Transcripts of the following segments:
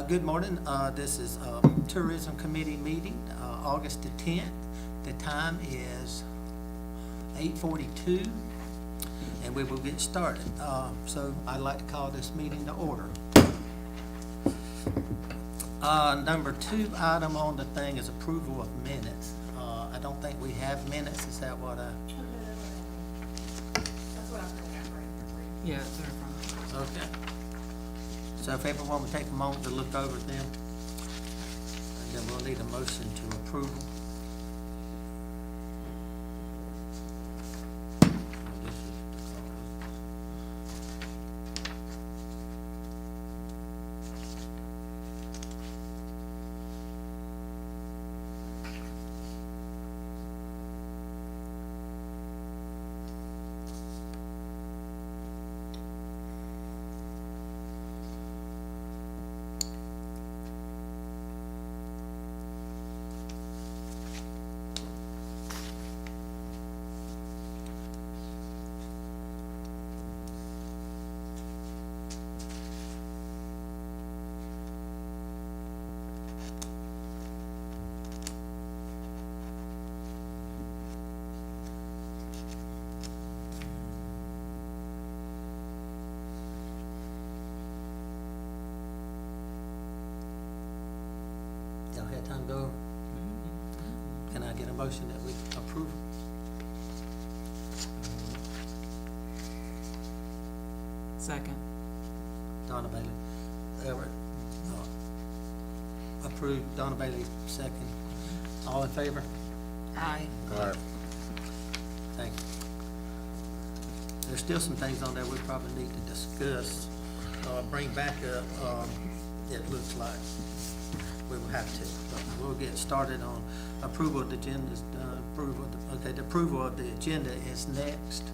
Good morning. This is Tourism Committee meeting, August the 10th. The time is 8:42, and we will get started. So I'd like to call this meeting to order. Number 2 item on the thing is approval of minutes. I don't think we have minutes. Is that what That's what I'm looking at right Yeah, they're from. Okay. So if everyone would take a moment to look over them, and then we'll need a motion to approve them. Y'all had time to go over? Can I get a motion that we approve? Second. Donna Bailey, Everett, approved, Donna Bailey, second. All in favor? Aye. Thank you. There's still some things on there we probably need to discuss, bring back up, it looks like we will have to. But we'll get started on approval of the agendas, the approval of the agenda is next.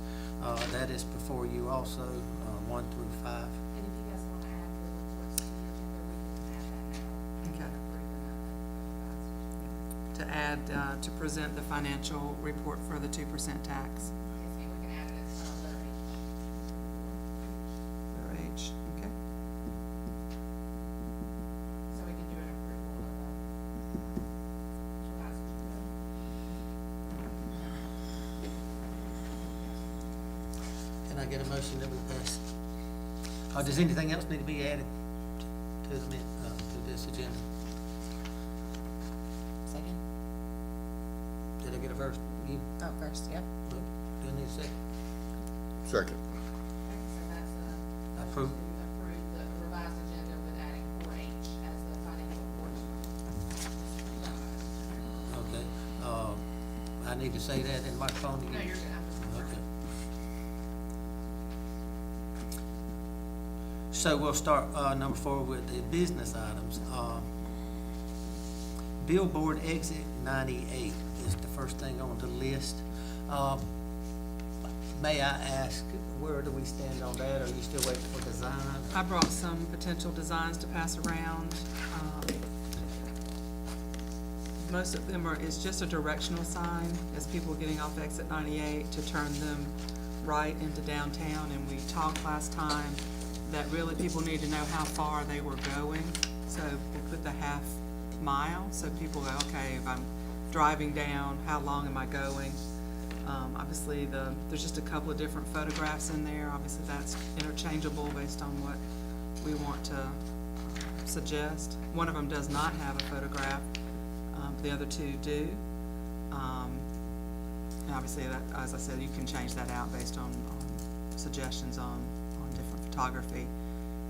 That is before you also, 1 through 5. And if you guys want to add the reports to the agenda, we can add that now. Okay. To add, to present the financial report for the 2% tax. Yes, ma'am, we can add it as letter H. Their age, okay. So we can do an approval of revised agenda. Can I get a motion that we pass? Does anything else need to be added to the, to this agenda? Second? Did I get a first? You, Oh, first, yep. do I need a second? Second. Okay, so that's the motion Approve. to approve the revised agenda with adding 4H as the financial report. Okay, I need to say that in my phone again? No, you're good. I'm just Okay. So we'll start, number 4 with the business items. Billboard exit 98 is the first thing on the list. May I ask, where do we stand on that? Are you still waiting for design? I brought some potential designs to pass around. Most of them is just a directional sign as people getting off exit 98 to turn them right into downtown. And we talked last time that really people need to know how far they were going. So we put the half mile, so people go, okay, if I'm driving down, how long am I going? Obviously, there's just a couple of different photographs in there. Obviously, that's interchangeable based on what we want to suggest. One of them does not have a photograph. The other 2 do. And obviously, that, as I said, you can change that out based on suggestions on different photography.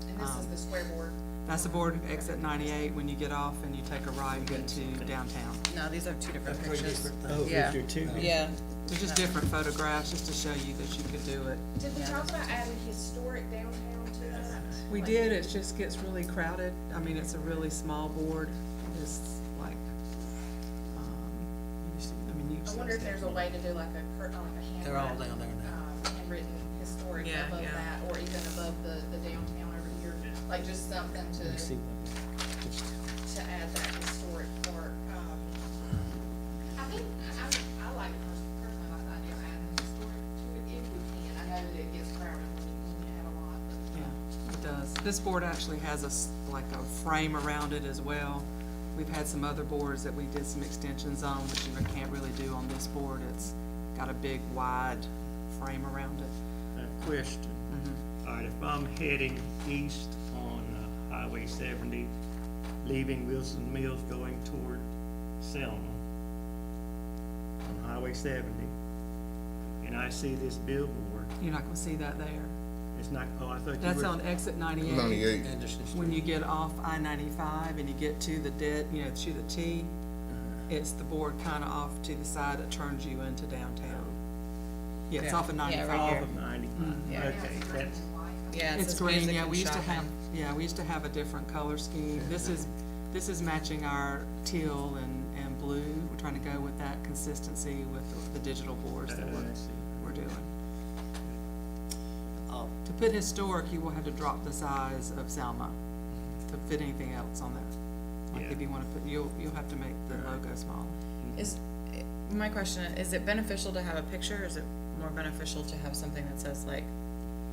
And this is the square board. That's the board exit 98. When you get off and you take a right into downtown. No, these are two different Three pictures. different Oh, things. Yeah. if you're two. Yeah. They're just different photographs, just to show you that you could do it. Did we Yeah, talk that's- about adding historic downtown to that? We did, it just gets really crowded. I mean, it's a really small board. It's like, you see, I mean, you. I wonder if there's a way to do like a handwritten. They're all down there now. Handwritten historic Yeah, above yeah. that, or even above the downtown over here, like just something Let me see to add that historic part. I think, I like, personally like the idea of adding historic to it if we can. I know that it gets crowded when you have a lot, but. Yeah, it does. This board actually has like a frame around it as well. We've had some other boards that we did some extensions on, which you can't really do on this board. It's got a big wide frame around it. A question. All right, if I'm heading east on Highway 70, leaving Wilson Mills going toward Selma on Highway 70, and I see this billboard, You're not gonna see that there. it's not, oh, I thought you were. That's on exit 98. 98. Anderson Street. When you get off I-95 and you get to the to the T, it's the board kinda off to the side that turns you into downtown. Yeah, it's Yeah. off of 95. right Off here. of 95, Yeah. okay, that's, Yeah, it It's says green, music yeah, and we used to shopping. have, we used to have a different color scheme. This is matching our teal and blue. We're trying to go with that consistency with the digital boards that I see. we're doing. Um, To put historic, you will have to drop the size of Selma to fit anything else on that. Like if Yeah. you wanna put, you'll have to make the logo small. Is, my question, is it beneficial to have a picture, or is it more beneficial to have something that says like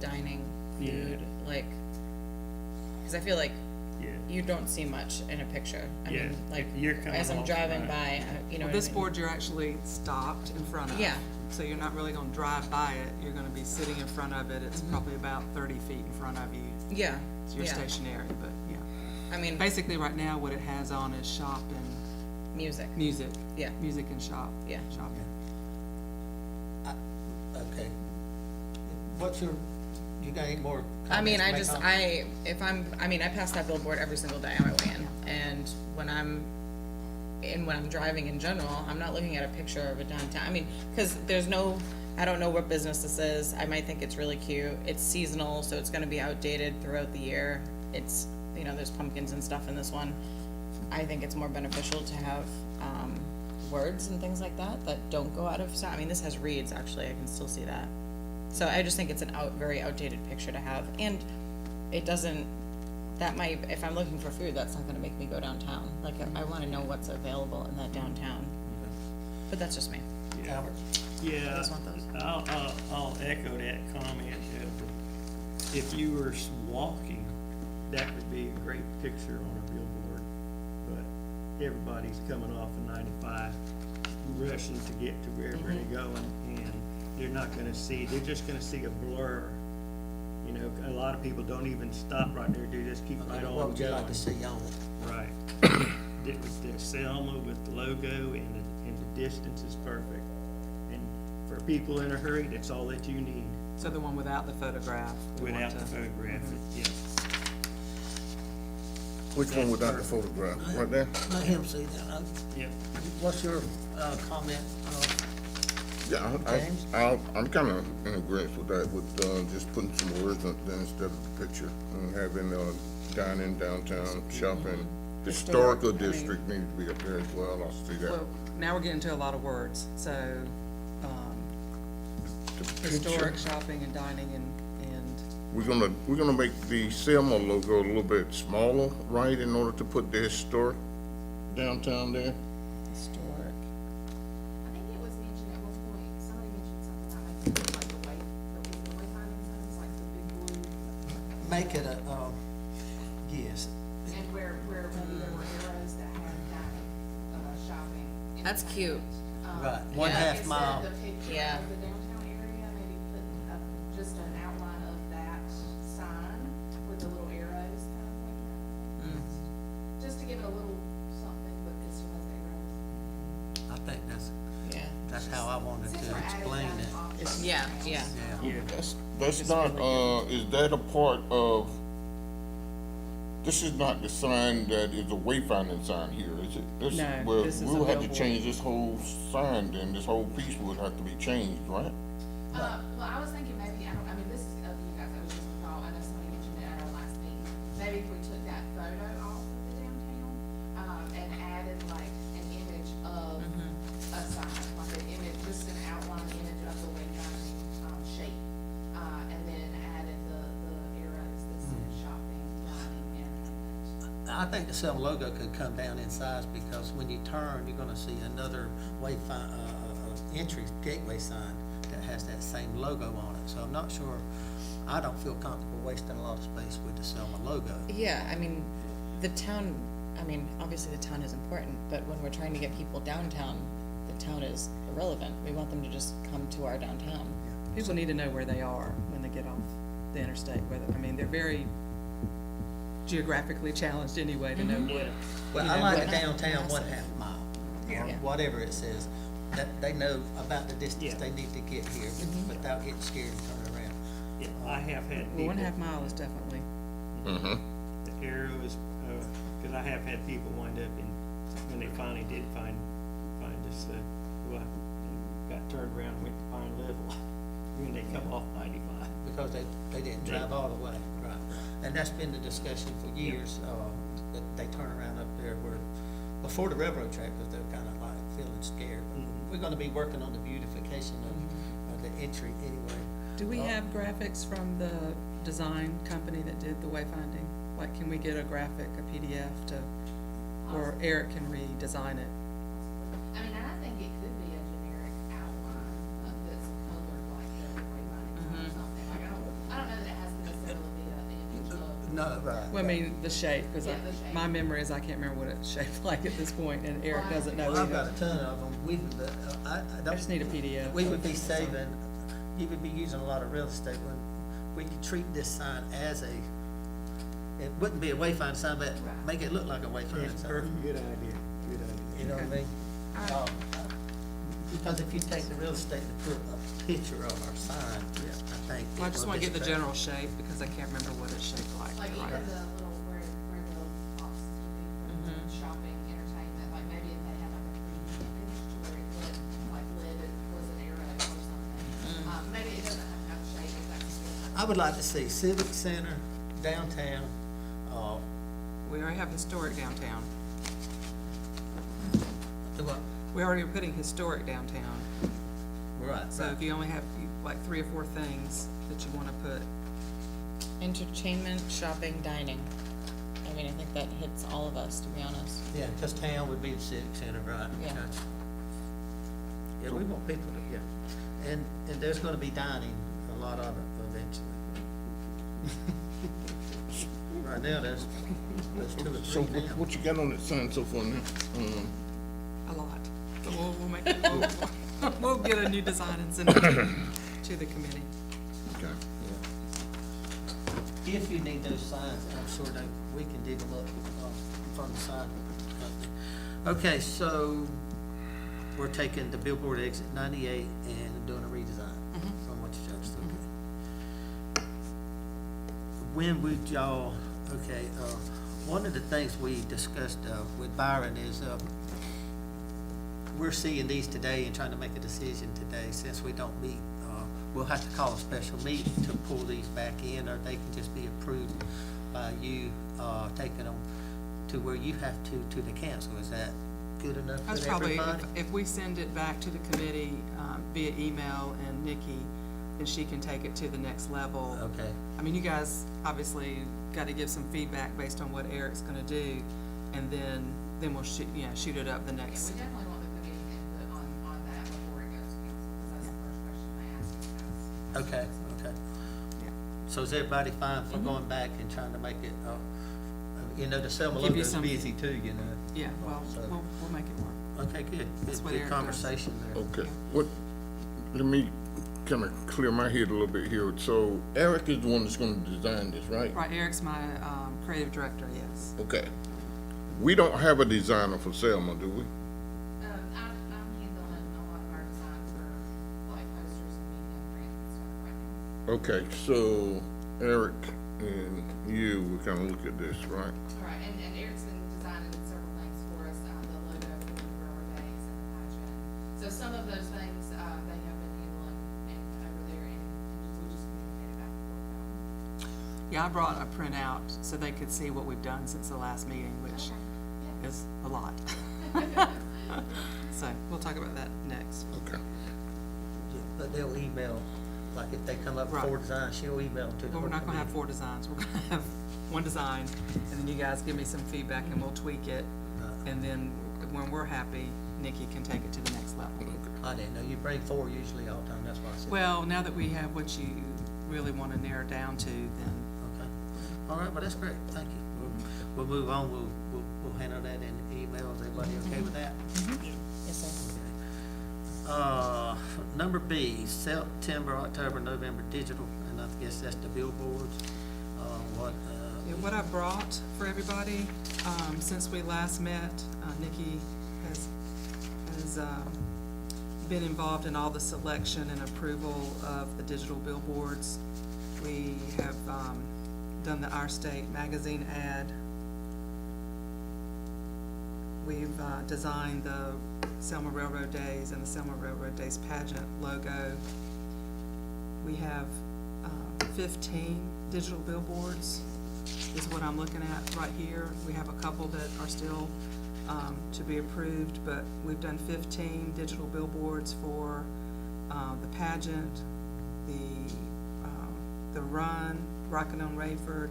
dining, Yeah. food, like, cause I feel like yeah. you don't see much in a picture. I Yeah, mean, like, if you're coming as I'm off driving right. by, you know Well, what I this mean? board, you're actually stopped in front of. Yeah. So you're not really gonna drive by it. You're gonna be sitting in front of it. It's probably about 30 feet in front of you. Yeah, So you're yeah. stationary, but yeah. I mean, Basically, right now, what it has on is shop and music, music. Yeah. Music and shop. Yeah. Shopping. Okay. What's your, you got any more I mean, comments to make on- I pass that billboard every single day on my way in, and when I'm driving in general, I'm not looking at a picture of a downtown, I mean, cause I don't know what business this is, I might think it's really cute, it's seasonal, so it's gonna be outdated throughout the year, it's, there's pumpkins and stuff in this one. I think it's more beneficial to have, words and things like that don't go out of style, I mean, this has reeds, actually, I can still see that. So I just think it's very outdated picture to have, and it doesn't, if I'm looking for food, that's not gonna make me go downtown, like, I wanna know what's available in that downtown. But that's just me. Albert? Yeah, just want those. I'll echo that comment. If you were walking, that would be a great picture on a billboard. But everybody's coming off of 95, rushing to get to wherever they're going, and they're not gonna see, they're just gonna see a blur. A lot of people don't even stop right there, they just keep right on What would you like going. to see on it? Right. It was the Selma with the logo and the distance is perfect. And for people in a hurry, that's all that you need, So the one without the photograph. we want without the to- photograph, yes. Which one without the photograph? Right there? Let him see that. Yep. What's your, comment? Yeah, James? I'm kind of in agreement with that, with, just putting some words up there instead of the picture, and having, dining, downtown, shopping. Historical Historic, I mean- district needs to be up there as well, I see that. Well, now we're getting to a lot of words, so, The historic picture, shopping and dining and, we're gonna make the Selma logo a little bit smaller, right, in order to put the historic downtown there? historic. I think it was mentioned at one point, somebody mentioned something about making it like the wayfinding signs, like the big blue, Make it a, yes. and where maybe there were arrows that had dining, shopping. That's cute. Right, 1/2 mile. Instead of the picture Yeah. of the downtown area, maybe put up just an outline of that sign with the little arrows kind of pointing out. Just to give it a little something, but it still has arrows. I think Yeah. that's how I wanted Since to we're adding explain that it. option. Yeah, yeah. Yeah. Yeah, That's not, is that a part of, this is not the sign that is a wayfinding sign here, is it? This- No, well, this is a we'll have to billboard. change this whole sign, then this whole piece would have to be changed, right? Well, I was thinking maybe, I mean, this is up to you guys, I was just a thought, I know somebody mentioned it at our last meeting. Maybe if we took that photo off of the downtown, and added like an image of a sign, like an image, just an outline image of the wayfinding, shape. And then added the arrows that said shopping, dining, entertainment. I think the Selma logo could come down in size because when you turn, you're gonna see another entry gateway sign that has that same logo on it. So I'm not sure, I don't feel comfortable wasting a lot of space with the Selma logo. Yeah, I mean, the town, I mean, obviously the town is important, but when we're trying to get people downtown, the town is irrelevant. We want them to just come to our downtown. People need to know where they are when they get off the interstate, whether, I mean, they're very geographically challenged anyway to know what. Well, you I know, like what- the downtown 1/2 mile, or Yeah. whatever it says, that they know about the distance Yeah. they need to get here without getting scared and turning around. Yeah, I have had Well, people. 1/2 mile is definitely, Mm-hmm. The arrow is, cause I have had people wind up in, when they finally did find us, and got turned around and went to Pine Level, when they come off 95. Because they didn't drive all the way, right? And that's been the discussion for years, that they turn around up there where, before the railroad track, because they're kind of like feeling scared. But we're gonna be working on the beautification of the entry anyway. do we have graphics from the design company that did the wayfinding? Like, can we get a graphic, a PDF to, or Eric can redesign it? I mean, and I think it could be a generic outline that's colored like the wayfinding sign or something. Like, I don't know that it has to necessarily be an image of. No, right. Well, I mean, the shape, because Yeah, the shape. my memory is I can't remember what it's shaped like at this point, and Eric doesn't know Well, I've got either. a ton of them. I I don't. just need a PDF. We would be saving, you would be using a lot of real estate when we could treat this sign as a, it wouldn't be a wayfinder sign, but make it look like a wayfinder That's sign. perfect, good idea, good idea. You know what I mean? Alright. Because if you take the real estate to put a picture of our sign, I think. Well, I just it want to will get the distract. general shape, because I can't remember what it's shaped like. Like right? even the little, where the boxes would be for shopping, entertainment, like maybe if they had like a pretty image to where it lit, like lit, it was an arrow or something. Maybe it doesn't have to have a shape, if that's good. I would like to see Civic Center, downtown, We already have historic downtown. the what? We already are putting historic downtown. Right, So right. if you only have like 3 or 4 things that you want to put, Entertainment, shopping, dining. I mean, I think that hits all of us, to be honest. Yeah, because town would be the Civic Center, right? Yeah. Gotcha. Yeah, we want people to, yeah. And there's gonna be dining, a lot of it eventually. Right now, there's 2 or So 3 now. what you got on that sign so far now? a lot. But we'll make it, we'll get a new design and send it to the committee. Okay. If you need those signs, I'm sure that we can dig them up from the sign company. Okay, so we're taking the billboard exit 98 and doing a redesign from what you just, okay. When would y'all, okay, one of the things we discussed, with Byron is, we're seeing these today and trying to make a decision today. Since we don't meet, we'll have to call a special meeting to pull these back in, or they can just be approved by you, taking them to where you have to the council. Is that good enough That's for probably, everybody? if we send it back to the committee via email and Nikki, then she can take it to the next level. Okay, I mean, you guys obviously got to give some feedback based on what Eric's going to do, and then we'll shoot, shoot it up the Yeah, next. we definitely want the committee input on that before it goes to council, because that's the first question they ask us. okay, okay. Yeah. So is everybody fine for going back and trying to make it, the Selma Give you logo's some- busy too, Yeah, well, So- we'll make it work. Okay, good. That's Good, what good Eric does. conversation there. Okay, let me kind of clear my head a little bit here. So Eric is the one that's gonna design this, right? Right, Eric's my creative director, yes. Okay. We don't have a designer for Selma, do we? I'm handling a lot of our design for like posters and media and grants and stuff right now. Okay, so Eric and you, we kind of look at this, right? Right, and Eric's been designing several things for us, the logo for the Railroad Days and the pageant. So some of those things, they have been handling and over there, and we just communicated back and forth. Yeah, I brought a printout so they could see what we've done since the last meeting, which Okay, is a lot. So we'll talk about that next. Okay. Yeah, but they'll email, like if they come up Right. for design, she'll email them to the. Well, we're whole not gonna have committee. 4 designs, we're gonna have 1 design, and then you guys give me some feedback and we'll tweak it. Right. And then when we're happy, Nikki can take it to the next level. I didn't know, you bring 4 usually all the time, that's why I said. Well, now that we have what you really wanna narrow down to, then Okay. All right, well, that's great, thank you. We'll move on, we'll handle that in email. Is everybody okay with that? Yes, sir. Number B, September, October, November digital, and I guess that's the billboards. Yeah, what I brought for everybody, since we last met, Nikki has been involved in all the selection and approval of the digital billboards. We have, done the Our State magazine ad. We've, designed the Selma Railroad Days and the Selma Railroad Days pageant logo. We have, 15 digital billboards is what I'm looking at right here. We have a couple that are still to be approved, but we've done 15 digital billboards for the pageant, the run, Rockin' on Rayford,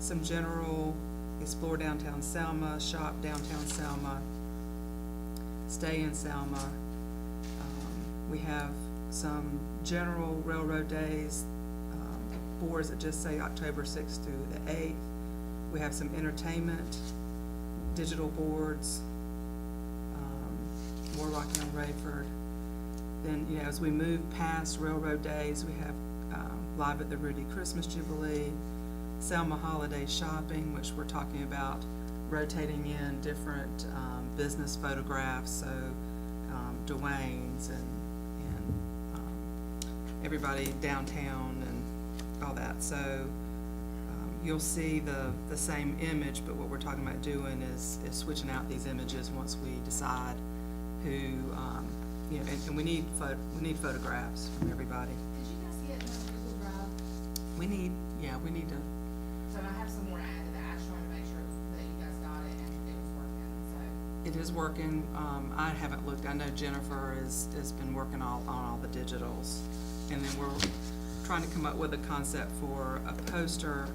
some general, explore downtown Selma, shop downtown Selma, stay in Selma. We have some general railroad days, boards that just say October 6th through the 8th. We have some entertainment, digital boards, more Rockin' on Rayford. Then, you know, as we move past railroad days, we have, Live at the Rudy Christmas Jubilee, Selma Holiday Shopping, which we're talking about rotating in different, business photographs, so, Dwayne's and everybody downtown and all that. So, you'll see the same image, but what we're talking about doing is switching out these images once we decide who, you know, and we need photographs from everybody. Did you guys get another Google Drive? We need to, So I have some more to add to that, I just wanted to make sure that you guys got it and it was working, so. it is working. I haven't looked, I know Jennifer has been working on all the digitals. And then we're trying to come up with a concept for a poster.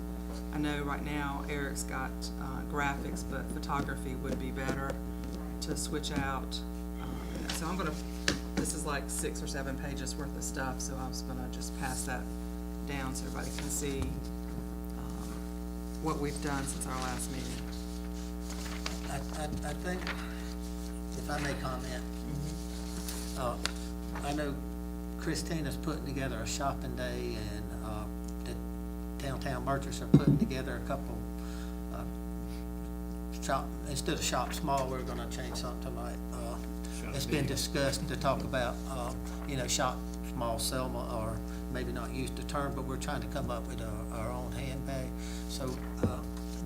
I know right now Eric's got, graphics, but photography would be better to switch out. So this is like 6 or 7 pages worth of stuff, so I was gonna just pass that down so everybody can see, what we've done since our last meeting. I think, if I may comment, I know Christina's putting together a shopping day, and the downtown merchants are putting together a couple, instead of shop small, we're gonna change something like, it's been discussed to talk about, you know, shop small Selma, or maybe not use the term, but we're trying to come up with our own handbag. So,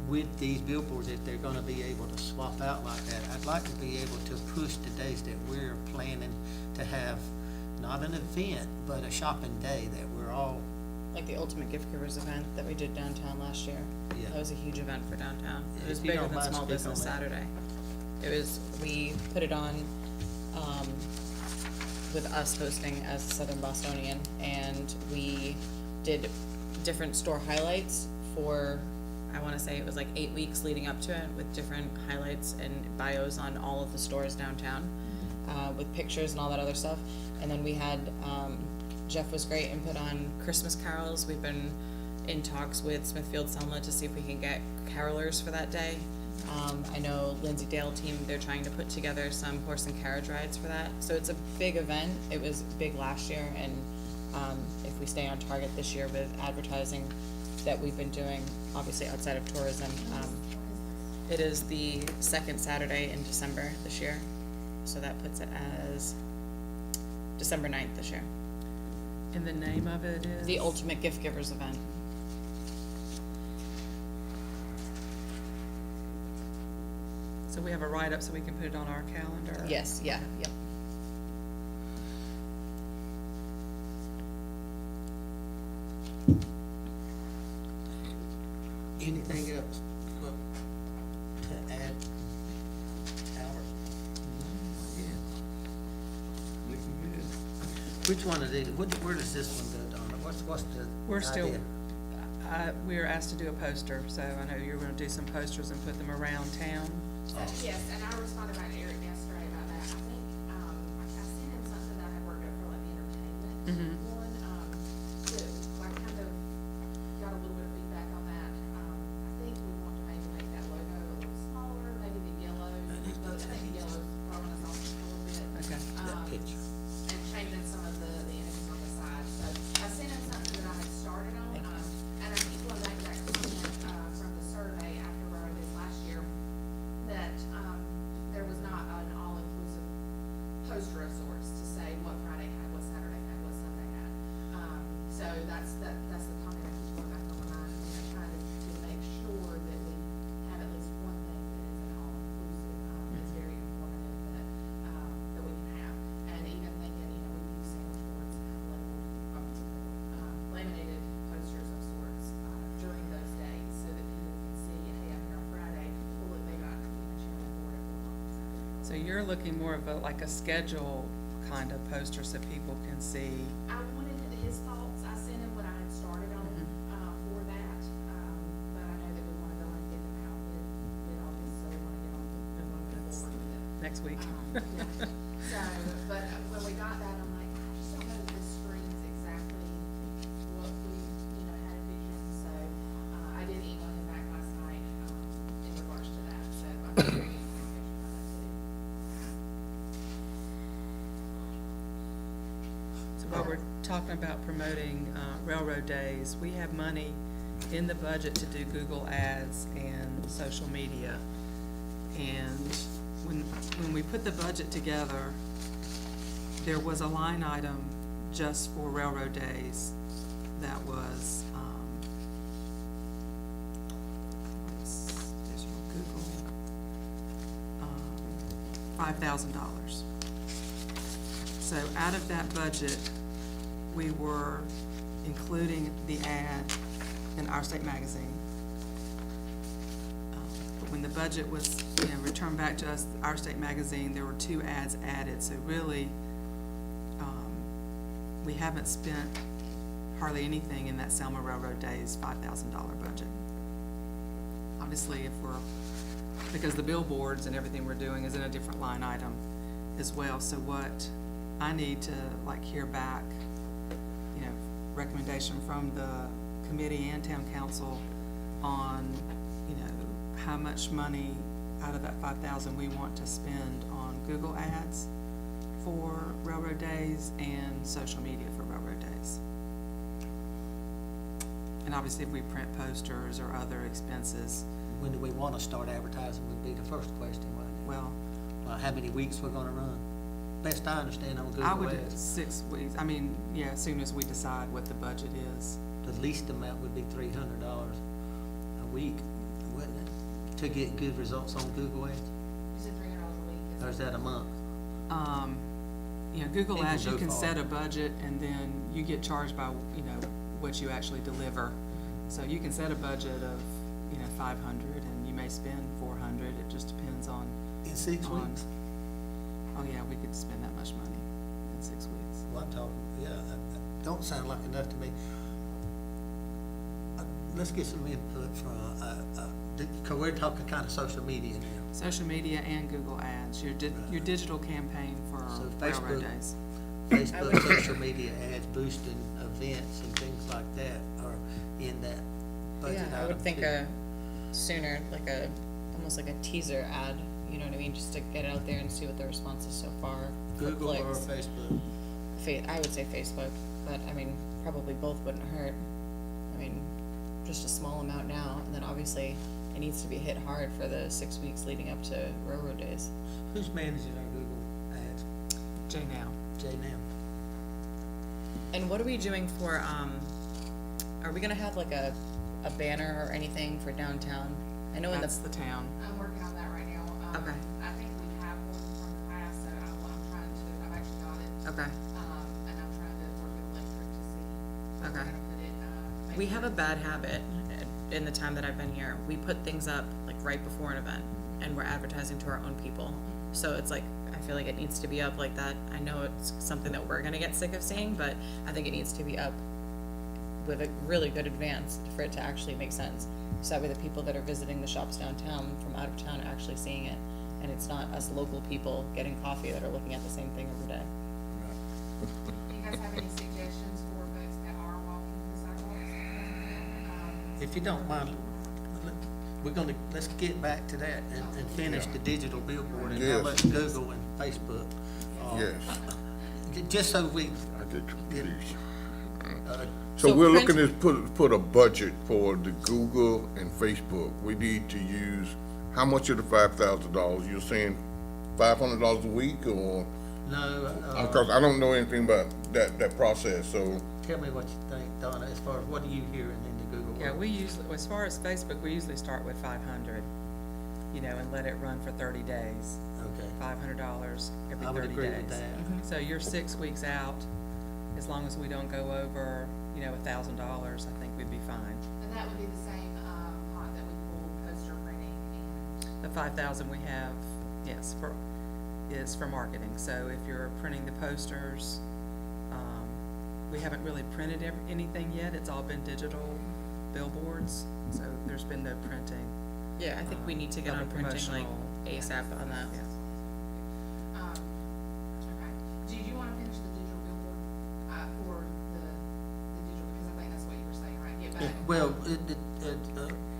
with these billboards, if they're gonna be able to swap out like that, I'd like to be able to push the days that we're planning to have, not an event, but a shopping day that we're all, Like the Ultimate Gift Givers event that we did downtown last year. Yeah. That was a huge event for downtown. It Yeah, was if you bigger don't than mind, Small speak on Business that. Saturday. It was, we put it on, with us hosting as Southern Bostonian, and we did different store highlights for, I wanna say it was like 8 weeks leading up to it, with different highlights and bios on all of the stores downtown, with pictures and all that other stuff. And then we had, Jeff was great and put on Christmas carols. We've been in talks with Smithfield Selma to see if we can get carolers for that day. I know Lindsay Dale team, they're trying to put together some horse and carriage rides for that. So it's a big event. It was big last year, and if we stay on target this year with advertising that we've been doing, obviously outside of tourism, it is the second Saturday in December this year. So that puts it as December 9th this year. And the name of it is? The Ultimate Gift Givers event. So we have a write-up so we can put it on our calendar? Yes, yeah, yep. anything else to add, Albert? Looking good. Which one of these, where does this one go, Donna? What's the We're still, idea? we were asked to do a poster, so I know you were gonna do some posters and put them around town. Yes, and I responded back to Eric yesterday about that. I think, I sent him something that I had worked up for like the entertainment one, to like kind of poster of sorts to say what Friday had, what Saturday had, what Sunday had. So that's the comment I keep going back on my mind, you know, trying to make sure that we have at least one thing that is an all-inclusive, it's very informative that we can have. And even thinking, you know, we use sandwich boards and have laminated posters of sorts, during those days so that people can see, hey, I'm here on Friday, well, look, they got, you know, chairman board at 4 o'clock. So you're looking more of like a schedule kind of poster so people can see. I wanted his thoughts, I sent him what I had started on, for that, but I know that we wanna go and get them out mid-August, so we wanna get on, moving forward with it. Next week. So, but when we got that, I'm like, I just don't know that this screams exactly what we, you know, had envisioned, so, I did email him back last night, in regards to that, so I'm very information on that too. So while we're talking about promoting Railroad Days, we have money in the budget to do Google Ads and social media. And when we put the budget together, there was a line item just for Railroad Days that was, digital Google, $5,000. So out of that budget, we were including the ad in Our State Magazine. But when the budget was, you know, returned back to us, Our State Magazine, there were 2 ads added, so really, we haven't spent hardly anything in that Selma Railroad Days $5,000 budget. Obviously, if we're, because the billboards and everything we're doing is in a different line item as well, so what I need to like hear back, you know, recommendation from the committee and town council on, you know, how much money out of that 5,000 we want to spend on Google Ads for Railroad Days and social media for Railroad Days. And obviously if we print posters or other expenses, When do we wanna start advertising would be the first question, wouldn't it? well, How many weeks we're gonna run? Best I understand on I Google would, Ads, 6 weeks, I mean, yeah, as soon as we decide what the budget is. the least amount would be $300 a week, wouldn't it? To get good results on Google Ads, You said $300 a week. or is that a month? You know, Google People Ads, you go can far. set a budget and then you get charged by, you know, what you actually deliver. So you can set a budget of, you know, 500 and you may spend 400, it just depends on, In 6 on, weeks? oh yeah, we could spend that much money in 6 weeks. Well, I'm talking, yeah, that don't sound like enough to me. Let's get some input from, cause we're talking kinda social media now. Social media and Google Ads, your digital campaign for So Railroad Facebook- Days. Facebook, social media ads, boosting events and things like that are in that budget Yeah, I item would think too. sooner, like almost like a teaser ad, you know what I mean, just to get it out there and see what the response is so far. for Google or clicks. Facebook? I would say Facebook, but I mean, probably both wouldn't hurt. I mean, just a small amount now, and then obviously it needs to be hit hard for the 6 weeks leading up to Railroad Days. Who's managing our Google ads? Jay now. Jay now? And what are we doing for, are we gonna have like a banner or anything for downtown? I know in That's the, the town. I'm working on that right now. Okay. I think we have one from the past, so I'm trying to, I've actually got it. okay, And I'm trying to work with electric to see where we're Okay. gonna put it, we have a bad habit in the time that I've been here. We put things up like right before an event and we're advertising to our own people. So it's like, I feel like it needs to be up like that. I know it's something that we're gonna get sick of seeing, but I think it needs to be up with a really good advance for it to actually make sense. So that way the people that are visiting the shops downtown from out of town are actually seeing it. And it's not us local people getting coffee that are looking at the same thing every day. Do you guys have any suggestions for folks that are walking the sidewalks? If you don't mind, we're gonna, let's get back to that and finish the digital billboard and how Yes. much Google and Facebook. Yes, Just so we, I get confused. uh, So So we're print- looking to put a budget for the Google and Facebook. We need to use, how much of the $5,000? You're saying $500 a week, or No, Cause I don't know anything about that process, so, tell me what you think, Donna, as far as what are you hearing in the Google Yeah, world? we usually, as far as Facebook, we usually start with 500, you know, and let it run for 30 days. Okay, $500 every I would 30 agree days. with that. So you're 6 weeks out, as long as we don't go over, you know, $1,000, I think we'd be fine. And that would be the same, pot that we pull poster printing and, The 5,000 we have, yes, is for marketing. So if you're printing the posters, we haven't really printed anything yet. It's all been digital billboards, so there's been no printing. Yeah, I think we need to get Other on printing like promotional- ASAP on that. Yeah. okay. Do you wanna finish the digital billboard, for the digital, because I think that's what you were saying, right? Get back. Well,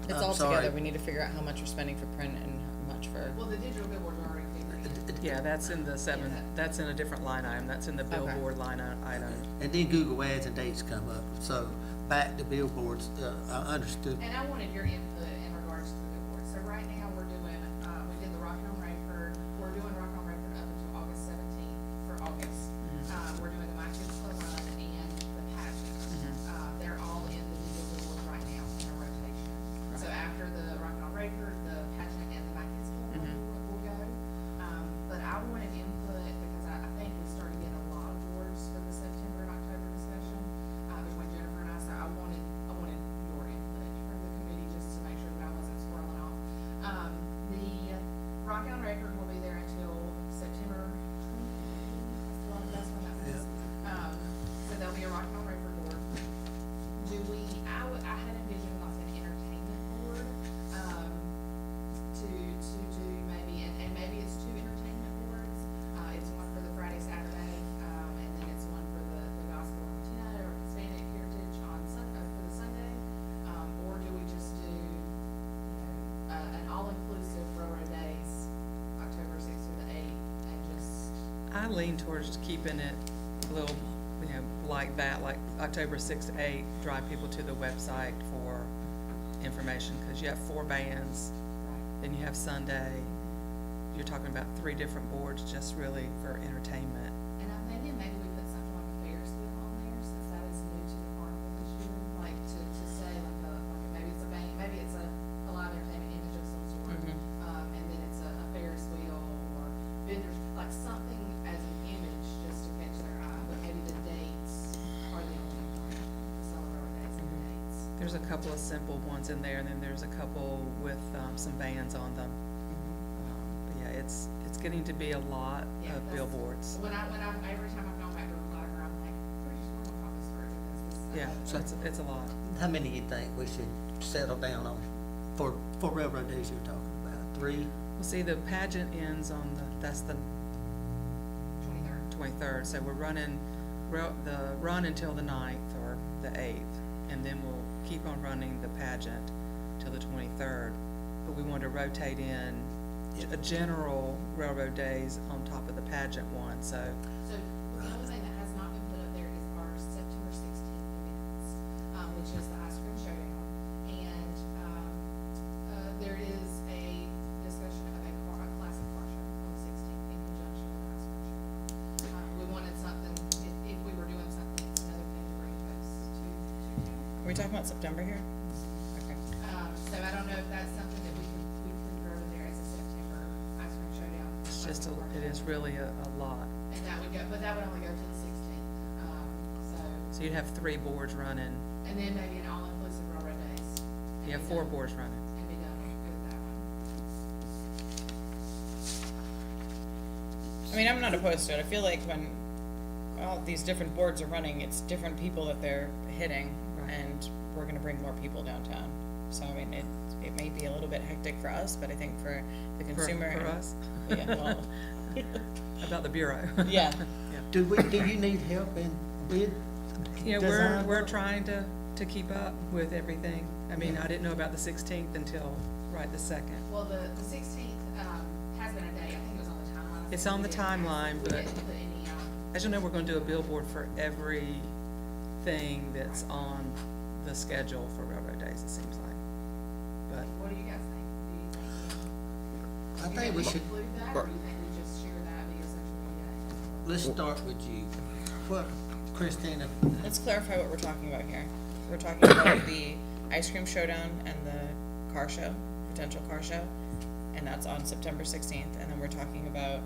It's I'm all sorry. together, we need to figure out how much we're spending for print and how much for, Well, the digital billboard's already figured in. Yeah, that's in the seven, Yeah. that's in a different line item. That's in the Okay. billboard line item. And then Google Ads and dates come up, so back to billboards, I understood. And I wanted your input in regards to the billboard. So right now, we're doing, we did the Rock on Rayford, we're doing Rock on Rayford up until August 17th for August. We're doing the My Kids Club Run and the pageant. They're all in the digital billboard right now in a rotation. So after the Rock on Rayford, the pageant and the My Kids Club Run will go. But I wanted input because I think we started getting a lot of boards for the September and October discussion, between Jennifer and I, so I wanted your input from the committee just to make sure that I wasn't squirreling off. The Rock on Record will be there until September 20th, that's when that is. So there'll be a Rock on Record board. Do we, I had envisioned like an entertainment board, to do maybe, and maybe it's two entertainment boards. It's one for the Friday, Saturday, and then it's one for the gospel or Latino or Hispanic heritage on for the Sunday. Or do we just do, an all-inclusive Railroad Days, October 6th through the 8th, and just, I lean towards keeping it a little, you know, like that, like October 6th to 8th, drive people to the website for information, because you have 4 bands, then you have Sunday. You're talking about 3 different boards just really for entertainment. and I'm thinking maybe we put something like a Ferris wheel on there, since that is new to the carnival this year, like to say maybe it's a band, maybe it's a live entertainment image of some sort. And then it's a Ferris wheel or vendors, like something as an image just to catch their eye, but maybe the dates are the only thing, the celebrate dates and the dates. There's a couple of simple ones in there, and then there's a couple with some bands on them. But yeah, it's getting to be a lot Yeah, of that's- billboards. When every time I've gone back to Flagler, I'm like, pretty sure we're gonna this through because this. Yeah, it's a lot. How many you think we should settle down on for railroad days you're talking about? 3? Well, see, the pageant ends on that's the 23rd, so we're running, the run until the 9th or the 8th, and then we'll keep on running the pageant till the 23rd. But we want to rotate in a general railroad days on top of the pageant one, so, So the only thing that has not been put up there is our September 16th events, which is the ice cream showdown. And, there is a discussion of a classic car show on the 16th in conjunction with the ice cream showdown. We wanted something, if we were doing something, it's another thing to bring folks to town. are we talking about September here? Okay. So I don't know if that's something that we could throw in there as a September ice cream showdown. it's just, it is really a lot. And that would go, but that would only go to the 16th, So you'd have 3 boards running, and then maybe an all-inclusive railroad days. and you have be 4 done- boards running. And be done with that one. I mean, I'm not opposed to it, I feel like when all these different boards are running, it's different people that they're hitting, and we're gonna bring more people downtown. So, I mean, it may be a little bit hectic for us, but I think for the consumer. For us? Yeah, well, About the Bureau. yeah, Do you need help in bid Yeah, design we're work? trying to keep up with everything. I mean, I didn't know about the 16th until right this second. Well, the 16th, has been a day, I think it was on the timeline. It's on the timeline, We but didn't put any, as you know, we're gonna do a billboard for everything that's on the schedule for railroad days, it seems like. But what do you guys think? Do you think? I think we should, Include that, or do you think we just share that via social media? let's start with you. What, Christina, Let's clarify what we're talking about here. We're talking about the ice cream showdown and the car show, potential car show, and that's on September 16th. And then we're talking about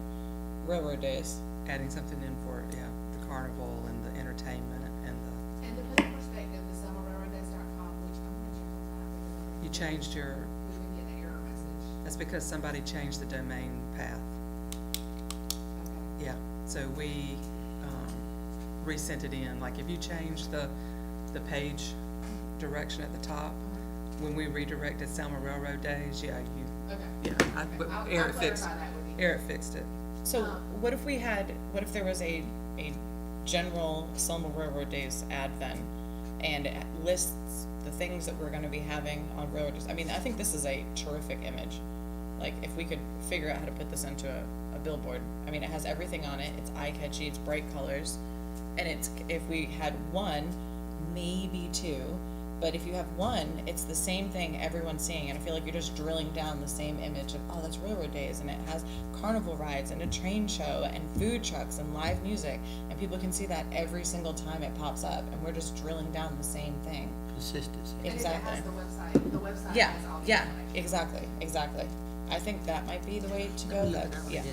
Railroad Days. Adding something in for, yeah, the carnival and the entertainment and the, And to put in perspective, the summerrailroaddays.com, which I'm gonna check on that you because changed your, we would get an error message. that's because somebody changed the domain path. Okay. Yeah, so we, resent it in, like if you change the page direction at the top, when we redirected Selma Railroad Days, yeah, you, Okay. yeah, but I'll Eric fixed, clarify that with you. Eric fixed it. So what if there was a general Selma Railroad Days ad then, and it lists the things that we're gonna be having on Railroad Days? I mean, I think this is a terrific image. Like, if we could figure out how to put this into a billboard, I mean, it has everything on it, it's eye-catchy, it's bright colors, and if we had one, maybe two, but if you have one, it's the same thing everyone's seeing, and I feel like you're just drilling down the same image of, oh, that's Railroad Days, and it has carnival rides, and a train show, and food trucks, and live music, and people can see that every single time it pops up, and we're just drilling down the same thing. consistency? And if it Exactly. has the website Yeah, has all the yeah, information. exactly. I think that might be the way to go, yeah.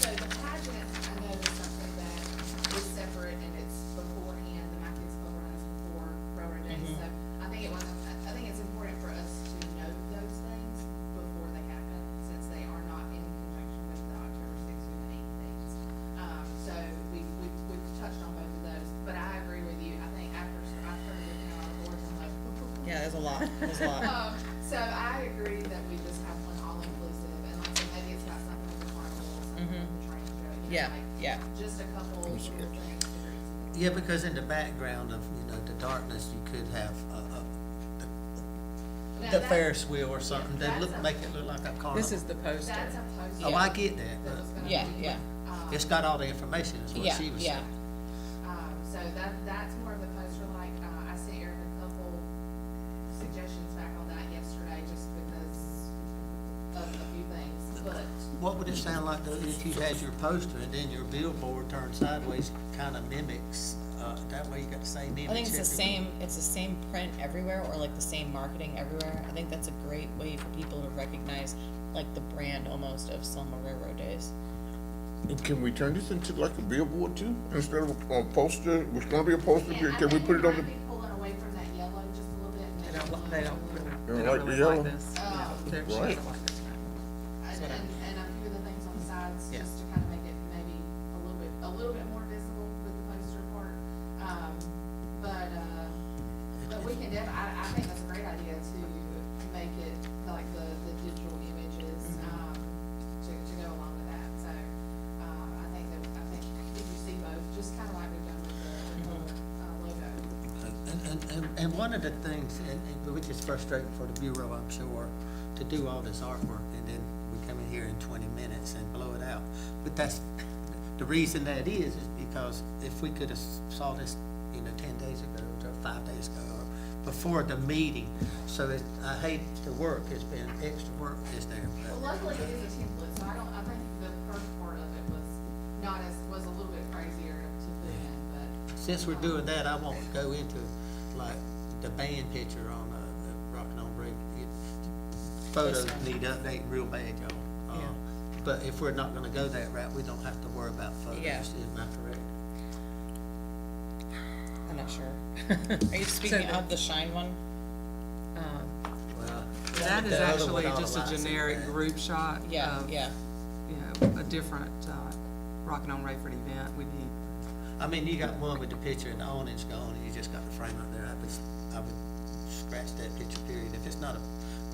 So the pageant, I know is something that is separate and it's beforehand, the My Kids Club runs before Railroad Days. Mhm. So I think it's important for us to note those things before they happen, since they are not in conjunction with the October 6th through the 8th dates. So we've touched on both of those, but I agree with you. I think I've heard looking at all the boards, I'm like, Yeah, there's a lot. So I agree that we just have one all-inclusive, and like, I said, maybe it's got something with the carnival, something with the train show, you know, Yeah, like, yeah. just a couple little things to agree to. Yeah, because in the background of, the darkness, you could have, Now, the that- Ferris wheel or something, that that's a- make it look like a carnival. This is the poster. That's a poster. Oh, I get that, That was but gonna Yeah, be, yeah, it's got all the information, is what yeah, she was yeah. saying. So that's more of the poster, like, I sent Erin a couple suggestions back on that yesterday, just because of a few things, but What would it sound like though if you had your poster and then your billboard turned sideways, kinda mimics, that way you got the same image? I think it's the everywhere? same, it's the same print everywhere, or like the same marketing everywhere. I think that's a great way for people to recognize, like, the brand almost of Selma Railroad Days. And can we turn this into like a billboard too, instead of a poster? It's gonna be a poster, yeah, I can we think put it on might the? be pulling away from that yellow just a little bit. and They making don't, it they look don't, a little- really- You they don't don't like the really like yellow? this. They're, she Right. doesn't like this. And a few of the things on the sides, Yeah. just to kind of make it maybe a little bit more visible with the poster part. But we can I think that's a great idea to make it like the digital images, to go along with that. So, I think if you see both, just kind of like we've done with the logo. And one of the things, and which is frustrating for the Bureau, I'm sure, to do all this artwork and then we come in here in 20 minutes and blow it out. But that's, the reason that is because if we could have saw this, 10 days ago or 5 days ago or before the meeting, so I hate the work, it's been extra work is there. Well, luckily it is a template, so I think the first part of it was a little bit crazier to put in, but. Since we're doing that, I won't go into like the band picture on Rockin' on Break. Photos need updating real bad, y'all. Yeah. But if we're not gonna go that route, we don't have to worry about photos, Yeah. isn't that correct? I'm not sure. Are you speaking the- of the Shine one? Well, That is the other actually one just a otherwise is generic bad. group shot Yeah, of, yeah. a different, Rockin' on Rayford event. We need, I mean, you got one with the picture and the awning's gone and you just got the frame up there. I would scratch that picture period. If it's not a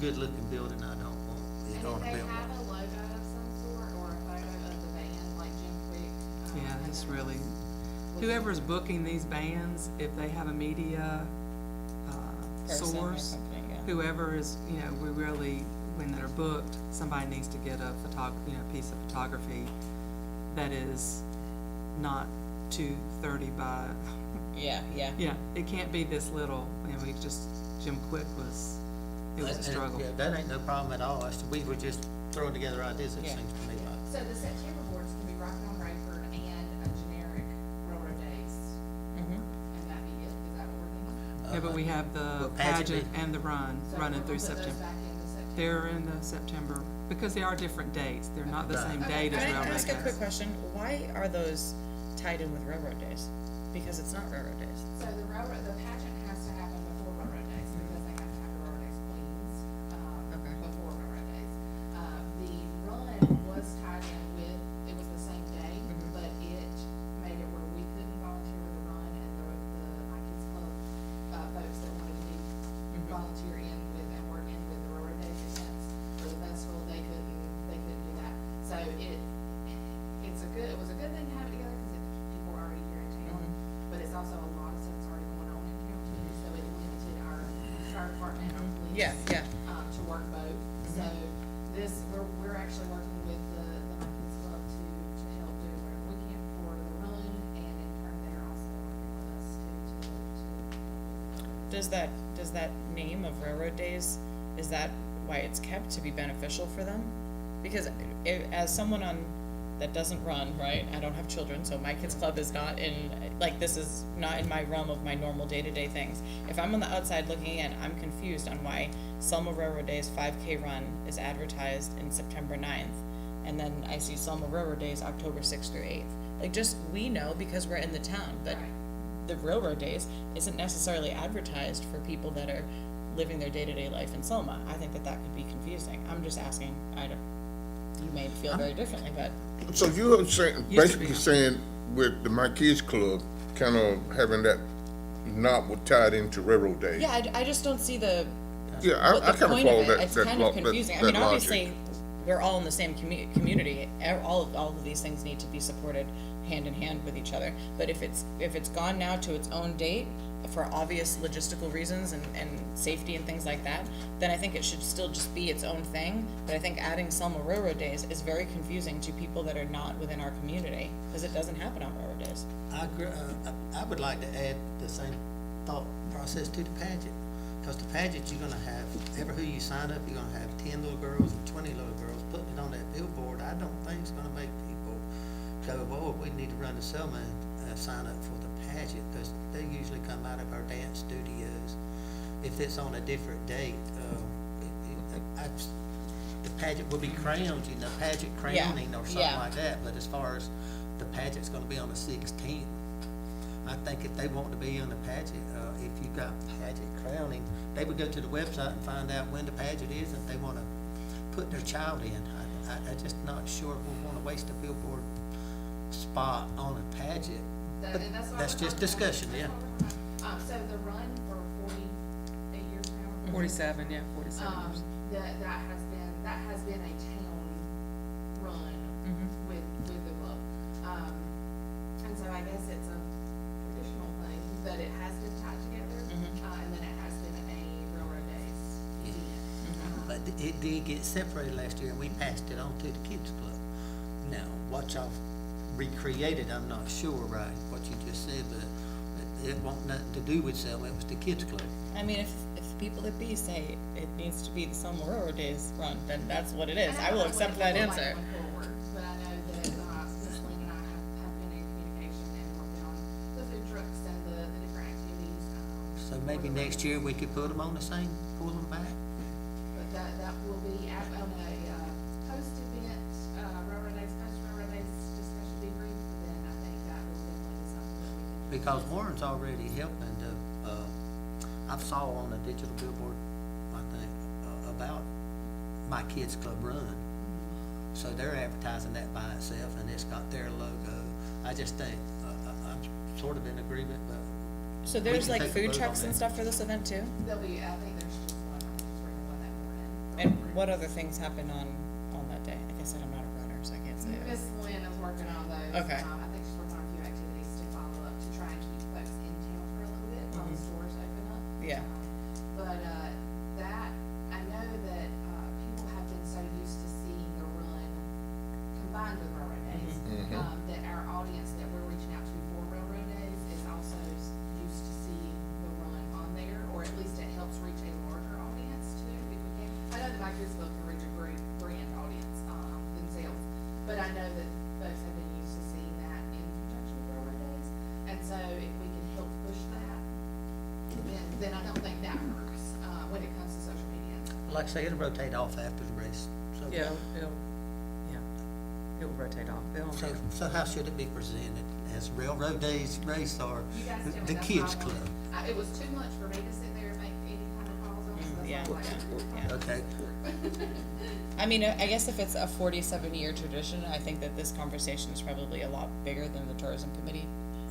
good looking building, I don't want it And on if a they billboard. have a logo of some sort or a photo of the band, like Jim Quick. yeah, and it's then really, with- whoever's booking these bands, if they have a media, Person or source, something, yeah. whoever is, we really, when they're booked, somebody needs to get a piece of photography that is not 230 by, Yeah, yeah. yeah, it can't be this little, Jim Quick was, it was a And- struggle. Yeah, that ain't no problem at all. We were just throwing together ideas, it Yeah. seems to me like. So the September boards can be Rockin' on Rayford but we have the Will pageant pageant be- and the run, So running we're through gonna put those September. back into September. They're in the September, because they are different dates, they're not the same Okay. date as Can I railroad ask a quick days. question? Why are those tied in with railroad days? Because it's not railroad days. So the pageant has to happen before railroad days, because they have to have the railroad days queens, Okay. before railroad days. The run was tied in with, it was the same day, but it made it where we couldn't volunteer with the run, and the My Kids Club, folks that wanted to volunteer in with and work in with the railroad days events for the festival, they couldn't do that. So it was a good thing to have it together, because people were already here in town, but it's also a lot of stuff that's already going on in town too, so it limited our fire department and our police. Yeah, yeah. To work both, so we're actually working with the My Kids Club to help do whatever we can for the run, and in turn, they're also working with us to. Does that name of railroad days, is that why it's kept, to be beneficial for them? Because as someone that doesn't run, right, I don't have children, so My Kids Club is not in, like, this is not in my realm of my normal day-to-day things. If I'm on the outside looking in, I'm confused on why Selma Railroad Days 5K run is advertised in September 9th, and then I see Selma Railroad Days October 6th through 8th. Like, just, we know because we're in the town, but Right. the railroad days isn't necessarily advertised for people that are living their day-to-day life in Selma. I think that could be confusing. I'm just asking, you may feel very differently, but, So you are saying, Used to be basically on. saying with the My Kids Club, kind of having that knot with tied into railroad days. yeah, I just don't see the, Yeah, what I the kind of point follow of it. that, It's that kind lo- of that, confusing. I that mean, obviously, logic. we're all in the same community. All of these things need to be supported hand in hand with each other. But if it's gone now to its own date for obvious logistical reasons and safety and things like that, then I think it should still just be its own thing. But I think adding Selma Railroad Days is very confusing to people that are not within our community, because it doesn't happen on railroad days. I agree, I would like to add the same thought process to the pageant, because the pageant, you're gonna have, ever who you sign up, you're gonna have 10 little girls and 20 little girls, putting it on that billboard, I don't think it's gonna make people go, whoa, we need to run to Selma and sign up for the pageant, because they usually come out of our dance studios. If it's on a different date, the pageant will be crowned, pageant crowning or something yeah. like that, but as far as the pageant's gonna be on the 16th, I think if they want to be on the pageant, if you got pageant crowning, they would go to the website and find out when the pageant is, and if they wanna put their child in. I just not sure we wanna waste a billboard spot on a pageant. But And that's what that's we're just talking about. discussion, That's yeah. what we're talking about. So the run for 48 years now. 47, yeah, 47 years. That has been a town run with the club. And so I guess it's a traditional thing, but it has been tied together, and then it has been a railroad days event. But it did get separated last year, and we passed it on to the kids club. Now, what y'all recreated, I'm not sure, right, what you just said, but it won't nothing to do with Selma, it was the kids club. I mean, if people at B say it needs to be the Selma Railroad Days run, then that's what it is. And I will don't know what accept it that will look like answer. going forward, but I know that, Ms. Lynn and I have been in communication and working on the food trucks and the different activities. So maybe next year we could put them on the same, pull them back. But that will be on a, post-event, railroad days, post-railroad days discussion debrief, then I think that will definitely be something that we can. Because Warren's already helping to, I saw on a digital billboard, I think, about My Kids Club Run. So they're advertising that by itself, and it's got their logo. I just think, I'm sort of in agreement, but So We there's can like take a food vote trucks on and that. stuff for this event too? There'll be, I think there's just one, I'm just reading one that morning. And what other things happen on that day? Like I said, I'm not a runner, so I can't say. Miss Lynn is working on those. Okay. I think she's working on a few activities to follow up, to try and keep folks in town for a little bit while the stores open up. Yeah. But, that, I know that, people have been so used to seeing the run combined with railroad days. That our audience that we're reaching out to for railroad days is also used to seeing the run on there, or at least it helps reach a larger audience too, if we can. I know that My Kids Club can reach a great brand audience, themselves, but I know that like I say, it'll rotate off after the race, so. Yeah, yeah, it will rotate off. So how should it be presented? As Railroad Days race or You guys tell me, the that's kids what I club? want. It was too much for me to sit there and make any kind of calls on, so Yeah, that's why I was like. yeah. Okay, I mean, I guess if it's a 47-year tradition, I think that this conversation is probably a lot bigger than the tourism committee.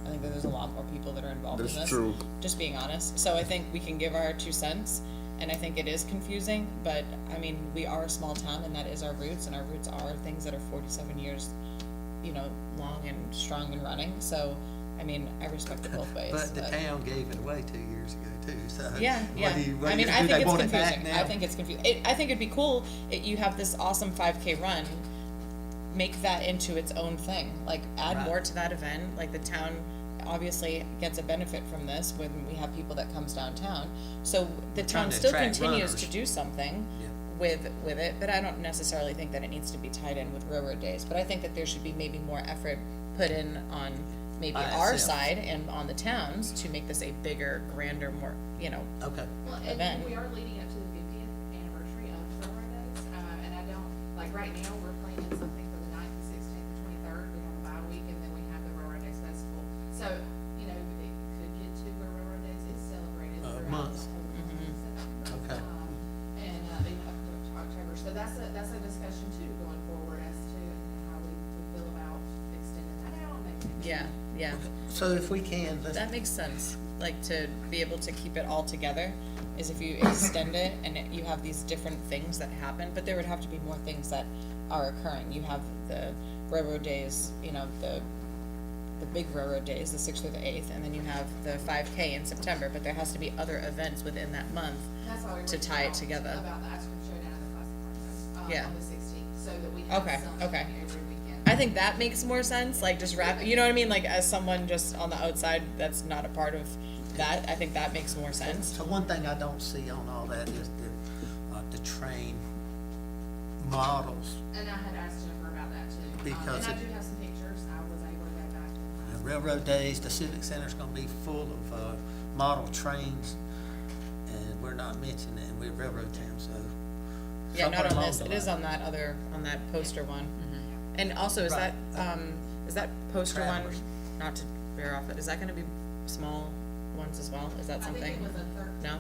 I think that there's a lot more people that are involved in That's this. true. Just being honest. So I think we can give our 2 cents, and I think it is confusing, but I mean, we are a small town and that is our roots, and our roots are things that are 47 years, long and strong and running. So, I mean, I respect it both ways. but the town gave it away 2 years ago too, so. Yeah, what yeah. do you- what I do mean, you I do? think They it's want it back confusing. now? I think it's confusing. I think it'd be cool, you have this awesome 5K run, make that into its own thing. Like, add Right. more to that event, like the town obviously gets a benefit from this when we have people that comes downtown. So the trying town to still attract continues runners. to do something Yeah. with it, but I don't necessarily think that it needs to be tied in with Railroad Days. But I think that there should be maybe more effort put in on maybe our ISF. side and on the towns to make this a bigger, grander, more, Okay, Well, event. and we are leading up to the 50th anniversary of Railroad Days, and I don't, like, right now, we're planning something for the 9th, the 16th, the 23rd, we have a bye week, and then we have the Railroad Days Festival. So, it could get to where Railroad Days is celebrated throughout month. the whole September. Okay. And, even up to October, so that's a discussion too, going forward as to how we feel about extending that out, and making it. yeah, yeah. so if we can, let's, That makes sense, like to be able to keep it all together, is if you extend it and you have these different things that happen, but there would have to be more things that are occurring. You have the Railroad Days, the big Railroad Days, the 6th through the 8th, and then you have the 5K in September, but there has to be other events within that month. That's why we To were tie it talking together. about the ice cream showdown and the classic market, Yeah. on the 16th, so that we have Okay, something okay. every weekend. I think that makes more sense, like just wrap, you know what I mean, like as someone just on the outside that's not a part of that, I think that makes more sense. so one thing I don't see on all that is the train models. And I had asked Jennifer about that too. Because And I it- do have some pictures, I was able to go back. The Railroad Days, the Civic Center's gonna be full of, model trains, and we're not mentioning it, and we're railroad town, so. Yeah, not somewhere on along this, the it is line. on that other, on that poster one. And also, is that, Right. is that poster one, Travelers. not to veer off it, is that gonna be small ones as well? Is that I think something? it was a 13. No?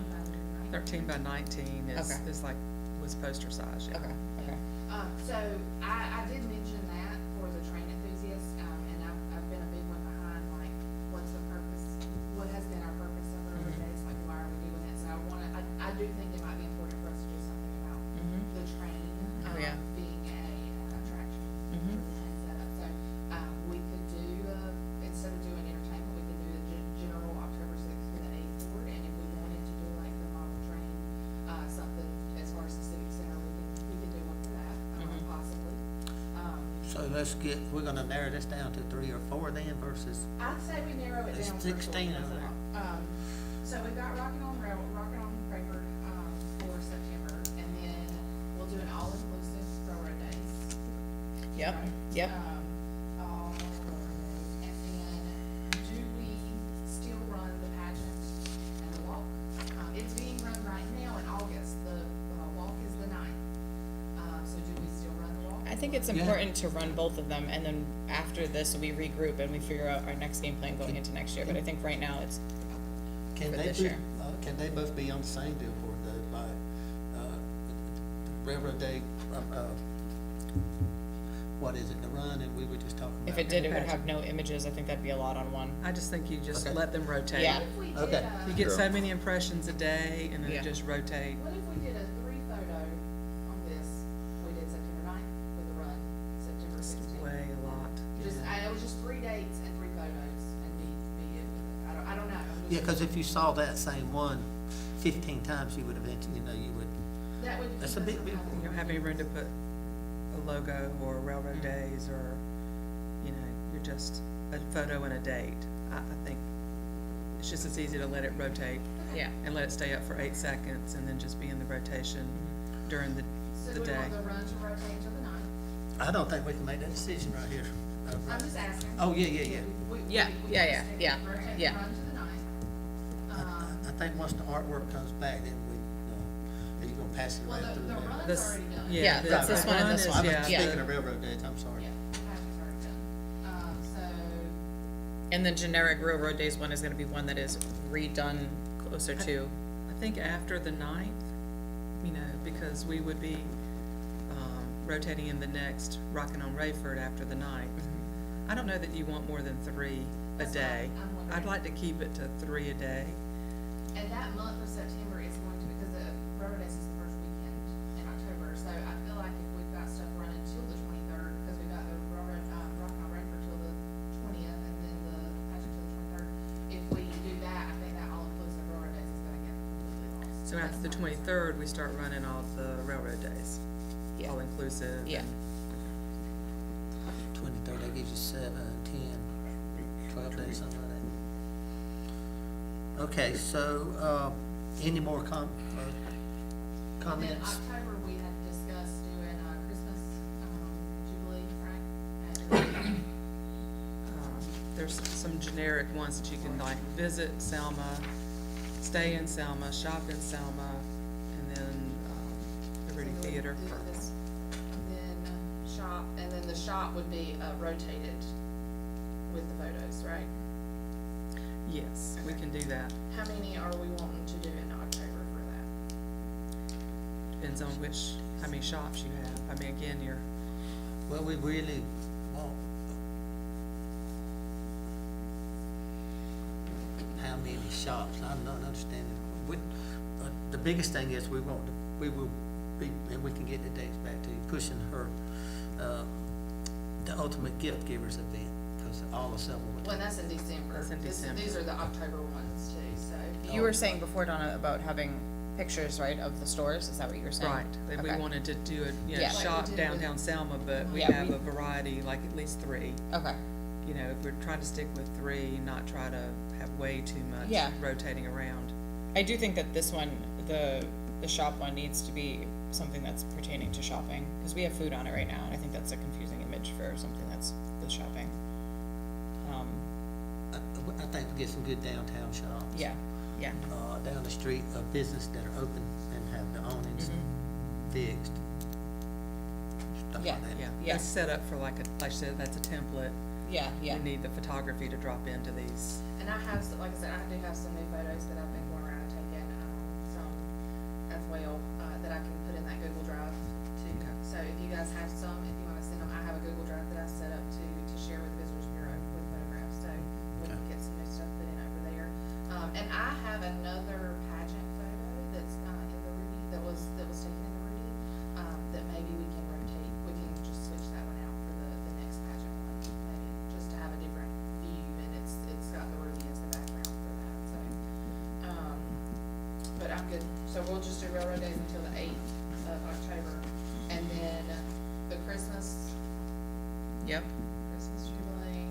13 by 19 Okay. was poster size, yeah. Okay, okay. So I did mention that for the train enthusiasts, and I've been a big one behind, like, what's the purpose? What has been our purpose of Railroad Days, like, why are we doing it? So I do think it might be important for us to do something about the train, Oh, yeah. being a attraction for the train setup. So, we could do, instead of doing entertainment, we could do the general October 6th to the 8th board, and if we wanted to do like the model train, something as far as the civic center, we could do one for that, possibly. So we're gonna narrow this down to 3 or 4 then versus, I'd say we narrow it There's down. 16 over there. So we've got Rockin' on Rayford, for September, and then we'll do an all-inclusive Railroad Days. Yep, right? yep. All Railroad Days, and then do we still run the pageant and the walk? It's being run right now in August, the walk is the 9th, so do we still run the walk? I think it's Yeah. important to run both of them, and then after this, we regroup and we figure out our next game plan going into next year, but I think right now it's, can For they this be, year. can they both be on the same deal for Railroad Day, what is it, the run, and we were just talking about. if it did, it would have no images, I think that'd be a lot on one. I just think you just Okay. let them rotate. Yeah. What if we did, Okay. You get Yeah. so many impressions a day, and then Yeah. it just rotate. what if we did a 3-photo on this? We did September 9th with the run, September It's 16th. way a lot. It was just 3 dates and 3 photos and be it with it. I don't know. I'm just- Yeah, cause if you saw that same one 15 times, you would eventually, you would, That would. that's a keep us big, big from You don't have any room to put a logo or Railroad Days or, you're just a photo and a date. I think it's just as easy to let it rotate Yeah. and let it stay up for 8 seconds and then just be in the rotation during the So do we day. want the run to rotate to the 9th? I don't think we can make that decision right here. I'm just asking. Oh, yeah. Yeah, We yeah, can yeah, just yeah, rotate yeah. the run to the 9th. I think once the artwork comes back, then are you gonna pass it Well, right through the there. run's This- already done. Yeah, the- that's the this one and run this is- one. yeah, Yeah. Speaking of railroad days, I'm sorry. Yeah, the pageant's already done. So, And the generic railroad days one is gonna be one that is redone closer to, I think after the 9th, you know, because we would be, rotating in the next Rockin' on Rayford after the 9th. I don't know that you want more than 3 a That's what day. I'm wondering. I'd like to keep it to 3 a day. and that month of September is going to, because the Railroad Days is the first weekend in October, so I feel like if we've got stuff running till the 23rd, because we've got the railroad, Rockin' on Rayford till the 20th, and then the pageant till the 23rd, if we do that, I think that all-inclusive Railroad Days is gonna get completely lost. So after the That's my concern. 23rd, we start running all the railroad days, Yeah. all inclusive. yeah. and- 23rd, that gives you 7, 10, 12 days, something like that. Okay, so, any more And then comments? October, we had discussed doing, Christmas, Jubilee, right? And- There's some generic ones that you can like visit Selma, stay in Selma, shop in Selma, and then, the Rudy So we'll Theater. do this, and then shop, and then the shop would be, rotated with the photos, right? Yes, we can do that. How many are we wanting to do in October for that? Depends on how many shops you have. I mean, again, you're, Well, we really want, how many shops, I'm not understanding. The biggest thing is we will be, and we can get the dates back to you, pushing her, the ultimate gift givers event, because all of Selma would. Well, that's in December. That's in December. These are the October ones too, so. You were saying before, Donna, about having pictures, right, of the stores, is that what you were saying? right, that we Okay. wanted to do it, you know, Yeah. Like we shop did downtown Selma, but we Yeah, have we- a variety, like at least 3. Okay, You know, we're trying to stick with 3, not try to have way too much Yeah. rotating around. I do think that this one, the shop one needs to be something that's pertaining to shopping, because we have food on it right now, and I think that's a confusing image for something that's with shopping. I think we get some good downtown shops. Yeah, yeah, Down the street, a business that are open and have the awnings fixed. Stuff Yeah, like that. Yeah, Yeah. that's set up for like I said, that's a template. yeah, yeah. We need the photography to drop into these. And I have, like I said, I do have some new photos that I've been going around and taking, some as well, that I can put in that Google Drive too. Okay. So if you guys have some, if you wanna send them, I have a Google Drive that I set up to share with the Visitors Bureau with photographs, so we can get some new stuff put in over there. And I have another pageant photo that's, in the Rudy, that was taken in the Rudy, that maybe we can rotate, we can just switch that one out for the next pageant one, maybe, just to have a different view, and it's got the Ruby as the background for that, so. But I'm good, so we'll just do Railroad Days until the 8th of October, and then the Christmas Yep, Jubilee.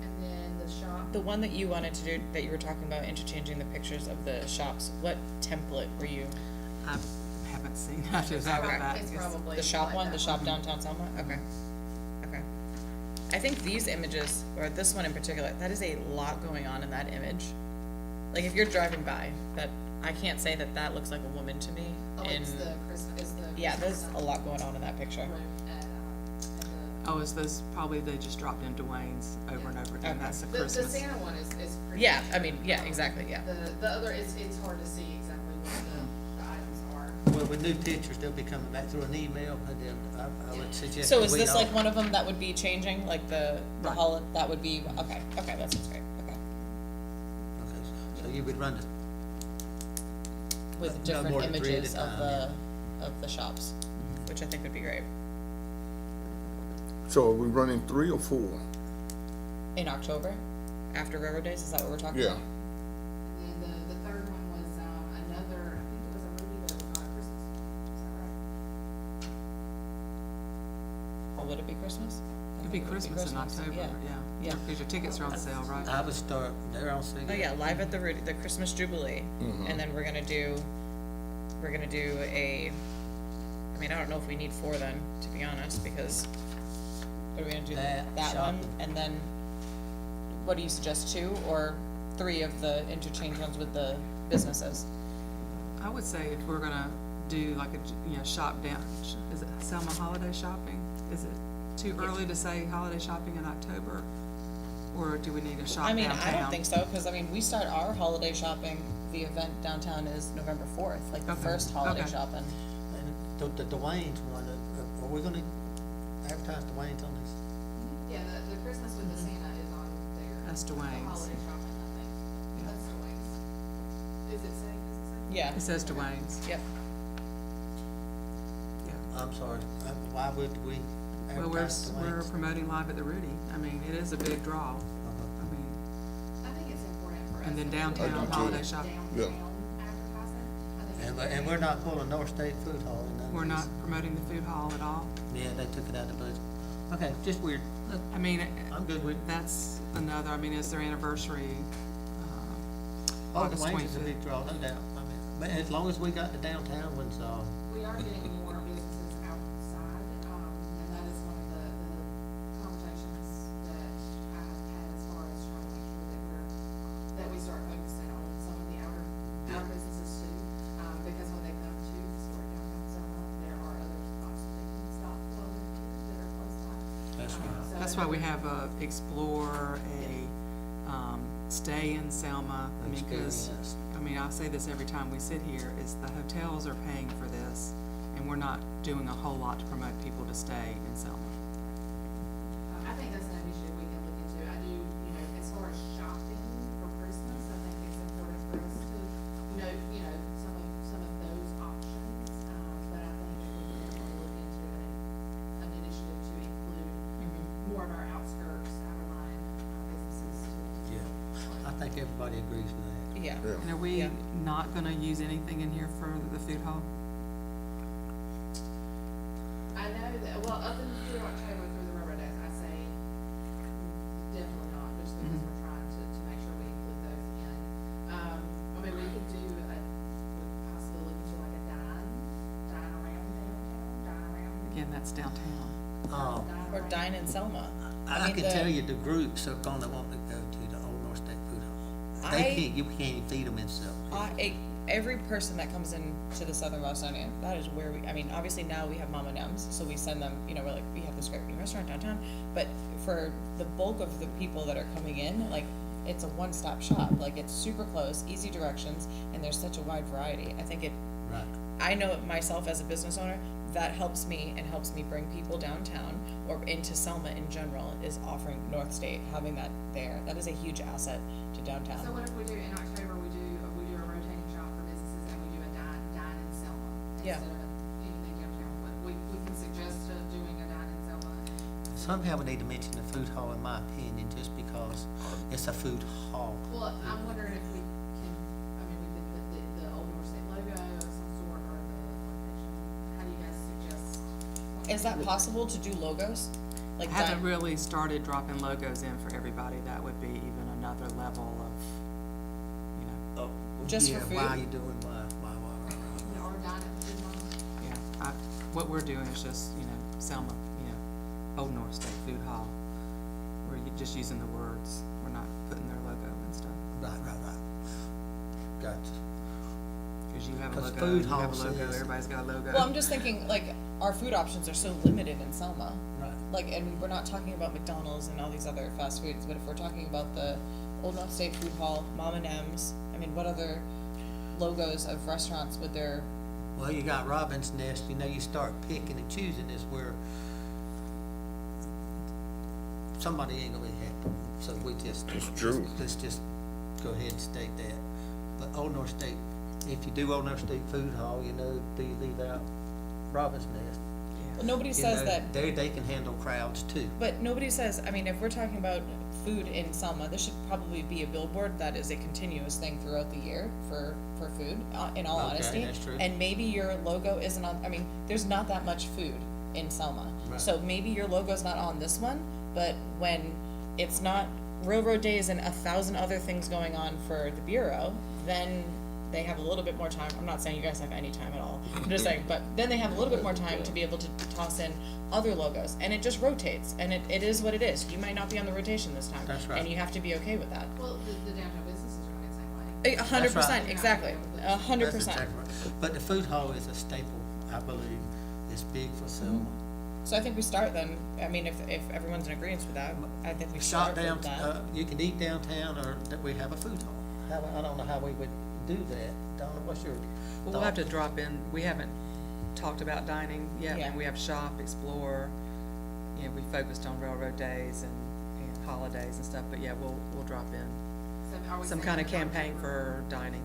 And then the shop. the one that you wanted to do, that you were talking about interchanging the pictures of the shops, what template were you? I haven't seen that, is that what Okay. that It's is? probably. The shop like one, that the shop downtown Selma? Okay, okay. I think these images, or this one in particular, that is a lot going on in that image. Like, if you're driving by, that, I can't say that that looks like a woman to me. Oh, in- it's the Christmas, it's the. Yeah, Christmas there's a lot going on in that picture. room at the. Oh, is those, probably they just dropped into Dwayne's over and over again, Okay. that's the The Christmas. Santa one is pretty. Yeah, I mean, yeah, exactly, yeah. The other, it's hard to see exactly what the items are. Well, with new pictures, they'll be coming back through an email, and then I would suggest. So that is we this all- like one of them that would be changing, like the Right. that would be, okay, that sounds great, okay. Okay, so you would run the, With No different more than 3 at a images of time, of the shops, which I think would be great. So are we running 3 or 4? In October, after Railroad Days, is that what we're talking Yeah. about? And then the third one was, another, I think it was a Ruby, but it was not a Christmas. Is that right? Or would it be Christmas? I It'd be think it would Christmas in October, yeah. Yeah. Because your tickets are on sale, right? I would start, they're on sale. Oh, yeah, live at the Rudy, the Christmas Jubilee, and then we're gonna do a, I mean, I don't know if we need 4 then, to be honest, because are we gonna do That, that one, shopping. and then, what do you suggest, 2 or 3 of the interchange ones with the businesses? I would say if we're gonna do like a, shop down, is it Selma holiday shopping? Is it too early to say holiday shopping in October? Or do we need a shop I mean, downtown? I don't think so, cause I mean, we start our holiday shopping, the event downtown is November 4th, like the Okay, first holiday okay. shopping. And the Dwayne's one, are we gonna advertise Dwayne's on this? Yeah, the Christmas with the Santa is on there. That's The Dwayne's. holiday shopping, I think. Yeah. That's Dwayne's. Is it safe? Yeah, It says Dwayne's, yep. yeah. I'm sorry, why would we Well, advertise we're Dwayne's? promoting Live at the Rudy. I mean, it is a big draw. I mean, I think it's important for us. And then to do downtown like holiday shopping. Yeah. Downtown advertising. I think it's And, very and we're not pulling North State Food Hall in none of we're not this. promoting the food hall at all. Yeah, they took it out of the budget. Okay, just weird. Look, I mean, I'm good with, that's another, I mean, it's their anniversary, oh, August Dwayne's is a 25th. big draw, no doubt. I mean, but as long as we got the downtown ones, We are getting more businesses outside, and that is one of the conversations that I have had as far as trying to make sure that we start focusing on some of the outer businesses too. Because when they come to historic downtown Selma, there are other spots that they can stop while they're here that are close by. That's right. So That's why we have a explore, stay in Selma. I mean, cause, Experience. I mean, I say this every time we sit here, is the hotels are paying for this, and we're not doing a whole lot to promote people to stay in Selma. I think that's an issue we can look into. I do, as far as shopping for Christmas, I think it's important for us to note, some of those options. But I think that we can definitely look into an initiative to include more of our outskirts, outerline businesses to. yeah, I think everybody agrees with that. Yeah. Yeah. And are we Yeah. not gonna use anything in here for the food hall? I know that, well, up through October, through the railroad days, I say definitely not, just because we're trying to make sure we include those in. I mean, we could do would possibly look into like a dine around downtown, dine around. Again, that's downtown. Or dine in Selma. I mean, can the- tell you the groups are gonna want to go to the Old North State Food Hall. You can't even feed them in Selma. Every person that comes in to the Southern Bostonian, that is where I mean, obviously now we have Mama Nems, so we send them, we're like, we have this great new restaurant downtown, but for the bulk of the people that are coming in, like, it's a one-stop shop, like, it's super close, easy directions, and there's such a wide variety. I think Right. I know myself as a business owner, that helps me and helps me bring people downtown or into Selma in general, is offering North State, having that there. That is a huge asset to downtown. So what if we do, in October, we do a rotating shop for businesses and we do a dine in Selma? Yeah. Instead of anything downtown, but we can suggest doing a dine in Selma. Somehow we need to mention the food hall, in my opinion, just because it's a food hall. Well, I'm wondering if we can, I mean, we could put the Old North State logo of some sort or the location. How do you guys suggest? Is that possible to do logos? Like I haven't dine- really started dropping logos in for everybody. That would be even another level of, Oh, Just for yeah, why are food? you doing, why? Or dine at the food hall? what we're doing is just, Selma, Old North State Food Hall. We're just using the words. We're not putting their logo and stuff. Right. Gotcha. Cause you have a 'Cause logo, food you hall have a logo, says- everybody's got a logo. Well, I'm just thinking, like, our food options are so limited in Selma. Right. Like, and we're not talking about McDonald's and all these other fast foods, but if we're talking about the Old North State Food Hall, Mama Nems, I mean, what other logos of restaurants would there? Well, you got Robin's Nest, you start picking and choosing is where somebody ain't gonna be happy, so we just. It's true. Let's just go ahead and state that. But Old North State, if you do Old North State Food Hall, do you leave out Robin's Nest? Well, nobody says that, They can handle crowds too. but nobody says, I mean, if we're talking about food in Selma, there should probably be a billboard that is a continuous thing throughout the year for food, in all Okay, honesty. that's true. And maybe your logo isn't on, I mean, there's not that much food in Selma. Right. So maybe your logo's not on this one, but when it's not Railroad Days and 1,000 other things going on for the Bureau, then they have a little bit more time. I'm not saying you guys have any time at all. I'm just saying, but then they have a little bit more time to be able to toss in other logos, and it just rotates, and it is what it is. You might not be on the rotation this time. That's right. And you have to be okay with that. Well, the downtown businesses are gonna be the same way. 100%, That's right. exactly, 100%. That's exactly right. But the food hall is a staple, I believe, it's big for Selma. So I think we start then, I mean, if everyone's in agreement with that, I think we Shop start down, with that. you can eat downtown, or that we have a food hall. I don't know how we would do that. Donna, what's your We'll have to thought? drop in, we haven't talked about dining yet, Yeah. and we have shop, explore, you know, we focused on railroad days and holidays and stuff, but yeah, we'll drop in So are we some saying kind of October? campaign for dining.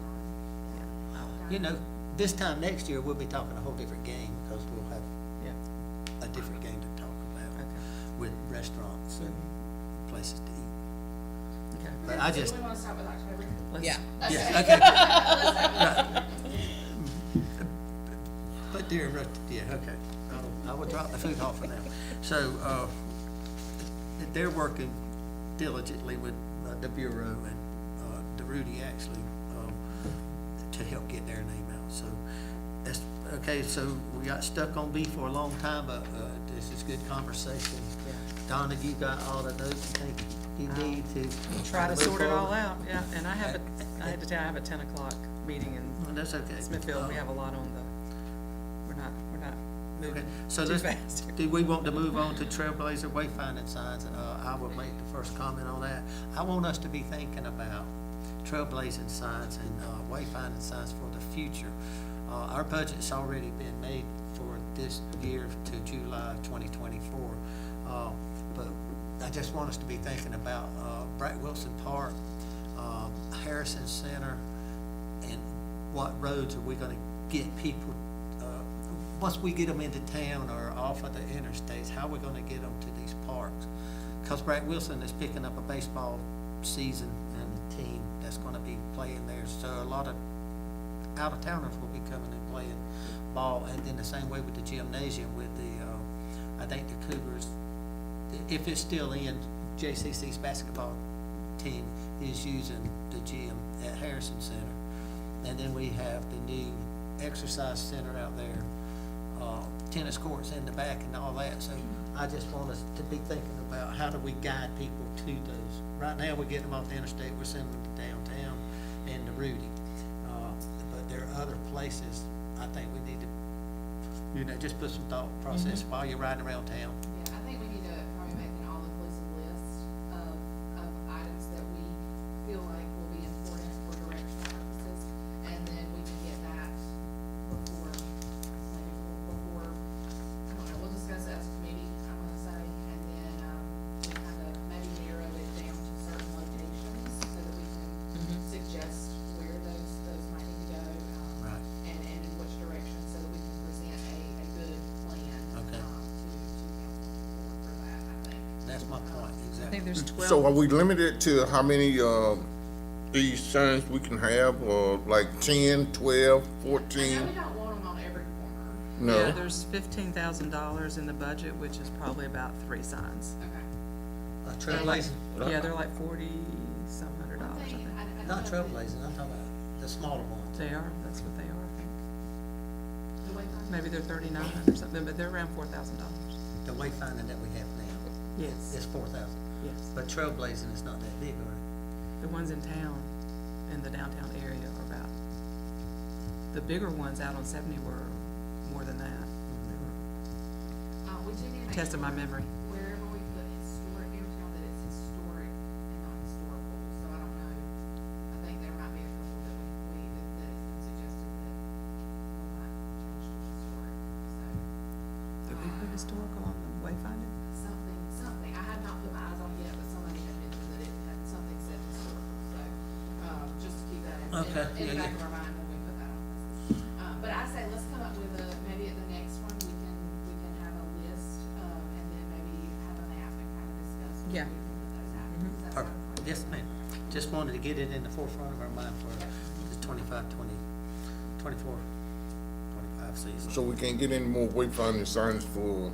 You know, this time next year, we'll be talking a whole different game, because we'll have Yeah, a different game to talk about okay, with restaurants and places to eat. okay. But I So just, do we wanna start with October? Let's- Yeah. yeah, okay. Right. But dear, yeah, okay, I will drop the food hall for now. So, they're working diligently with the Bureau and DeRudy actually, to help get their name out. So, that's, okay, so we got stuck on beef for a long time, but this is good conversation. Yeah. Donna, you got all the notes you think you need to? Try to move sort it all forward? out, yeah, and I have I had to tell you, I have a 10 o'clock meeting Well, in that's okay. Smithfield, we have a lot on the, we're not Okay, moving so too let's, fast here. do we want to move on to Trailblazer wayfinding signs? I will make the first comment on that. I want us to be thinking about trailblazing signs and wayfinding signs for the future. Our budget's already been made for this year to July 2024. But I just want us to be thinking about Brett Wilson Park, Harrison Center, and what roads are we gonna get people, once we get them into town or off of the interstates, how are we gonna get them to these parks? Cause Brett Wilson is picking up a baseball season and team that's gonna be playing there, so a lot of out-of-towners will be coming and playing ball, and then the same way with the gymnasium with the, I think the Cougars, if it's still in, JCC's basketball team is using the gym at Harrison Center. And then we have the new exercise center out there, tennis courts in the back and all that. So I just want us to be thinking about how do we guide people to those. Right now, we're getting them off the interstate, we're sending them to downtown and to Rudy. But there are other places I think we need to, just put some thought process while you're riding around town. Yeah, I think we need to probably make an all-inclusive list of items that we feel like will be important for directional purposes, and then we can get that before, I don't know, we'll discuss it as a committee, I'm gonna say, and then, we kind of maybe narrow it down to certain locations, so that we can suggest where those might need to go, Right. and in which direction, so that we can present a good plan, Okay. to council for that, I think. That's my point, I exactly. think there's 12. So are we limited to how many, these signs we can have, or like 10, 12, I 14? know we don't want them on every corner. No? Yeah, there's $15,000 in the budget, which is probably about 3 signs. Okay. Trailblazing, Yeah, they're like $40-some hundred One dollars, I thing, think. I not don't know. trailblazing, I'm talking about the smaller ones. They are, that's what they are, I think. The wayfinding? Maybe they're 39 or something, but they're around $4,000. The wayfinding that we have now Yes, is 4,000. yes. But trailblazing is not that big, are The ones in town, in the downtown area are about, the bigger ones out on 70 were more than that. They were We do need to make Testing my sure memory. wherever we put historic downtown, that it's historic and not historical, so I don't know. I think there might be a couple that that has been suggested that we might change to historic, so. Did we put historical on the wayfinding? Something, I have not put my eyes on it yet, but somebody had mentioned that it had something said historical, so, just to keep that Okay, in the yeah, back yeah. of our mind when we put that on. But I say, let's come up with maybe at the next one, we can have a list, and then maybe have a map and kind of discuss where Yeah. we can put those out. Does that Perfect. sound fine? Yes, ma'am. Just wanted to get it in the forefront of our mind for the 25, 20, 24, 25 season. So we can't get any more wayfinding signs for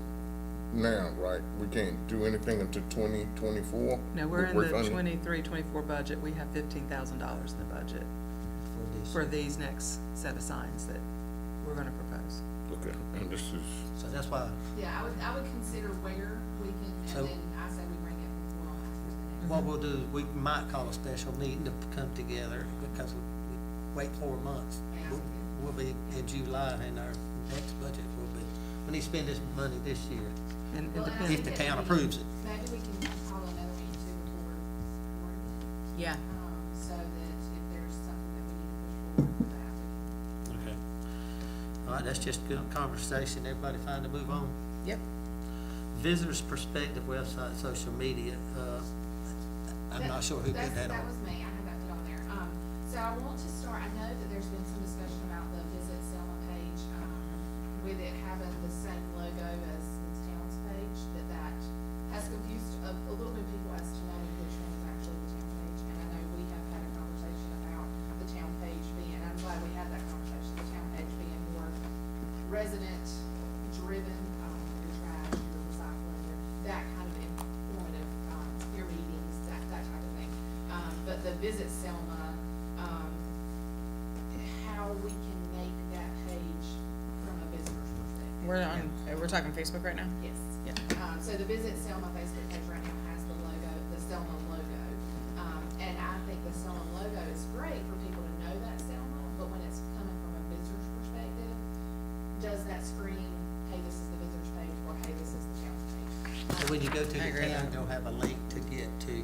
now, right? We can't do anything until 2024? No, we're in the 23-24 budget, we have $15,000 in the budget For this. for these next set of signs that we're gonna propose. Okay, and this is, So that's why, Yeah, I would consider where we can, So- and then I say we bring it before or after the what we'll do, is we might call a special meeting to come together, because we wait 4 months. Yeah. We'll be in July, and our next budget will be, we need to spend this money this year, And Well, it and I if depends, the think that town maybe- approves it. Maybe we can call another meeting too before, Yeah, so that if there's something that we need to push forward for that, we can. Okay. All right, that's just good conversation, everybody fine to move on? yep. Visitors Perspective website, social media, I'm not sure who put that That on. was me, I had that put on there. So I want to start, I know that there's been some discussion about the Visit Selma page, with it having the same logo as the town's page, that has confused a little bit of people as to knowing which one is actually the town page. And I know we have had a conversation about the town page being, I'm glad we had that conversation, the town page being more resident driven, your trash, your recycling, that kind of informative, your meetings, that type of thing. But the Visit Selma, how we can make that page from a visitor's perspective. We're talking Facebook right now? Yes. Yeah. So the Visit Selma Facebook page right now has the logo, the Selma logo. And I think the Selma logo is great for people to know that Selma, but when it's coming from a visitor's perspective, does that scream, hey, this is the visitor's page, or hey, this is the town's page? And when you go to I the agree with town, that. you'll have a link to get to,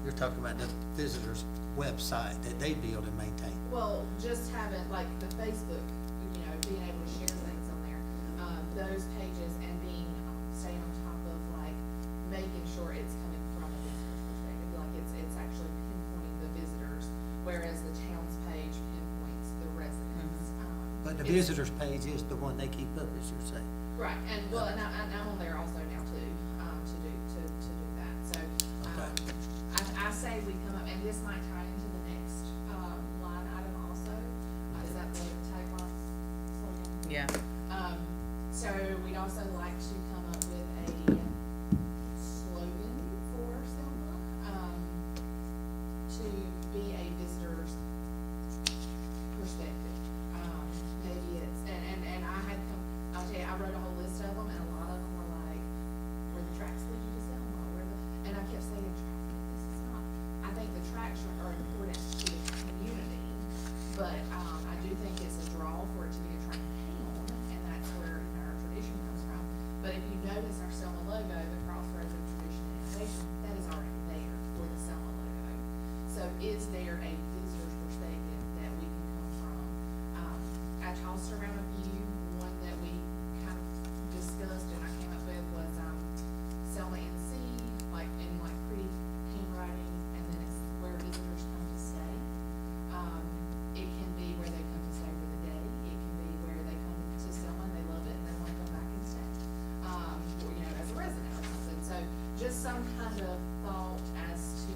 you're talking about the visitors' website that they build and maintain. Well, just having, like, the Facebook, being able to share things on there, those pages, and staying on top of, like, making sure it's coming from a visitor's perspective, like, it's actually pinpointing the visitors, whereas the town's page pinpoints the residents. But the It's- visitors page is the one they keep up, as you're saying. Right, and, well, and I'm on there also now too, to do that, so, Okay. I say we come up, and this might tie into the next, line item also, is that the tagline slogan? Yeah. So we'd also like to come up with a slogan for Selma, to be a visitor's perspective. Maybe it's, and I had I'll tell you, I wrote a whole list of them, and a lot of them were like, where the tracks lead you to Selma, and I kept saying, this is not, I think the tracks are important to the community, but, I do think it's a draw for it to be a train town, and that's where, our tradition comes from. But if you notice our Selma logo, the crossroads of tradition and innovation, that is already there for the Selma logo. So is there a visitor's perspective that we can come from? I tossed around a few, one that we kind of discussed and I came up with was, Selma NC, like, in like pretty handwriting, and then it's where visitors come to stay. It can be where they come to stay for the day, it can be where they come to Selma and they love it and they wanna come back and stay. Or, as a resident or something, so just some kind of thought as to,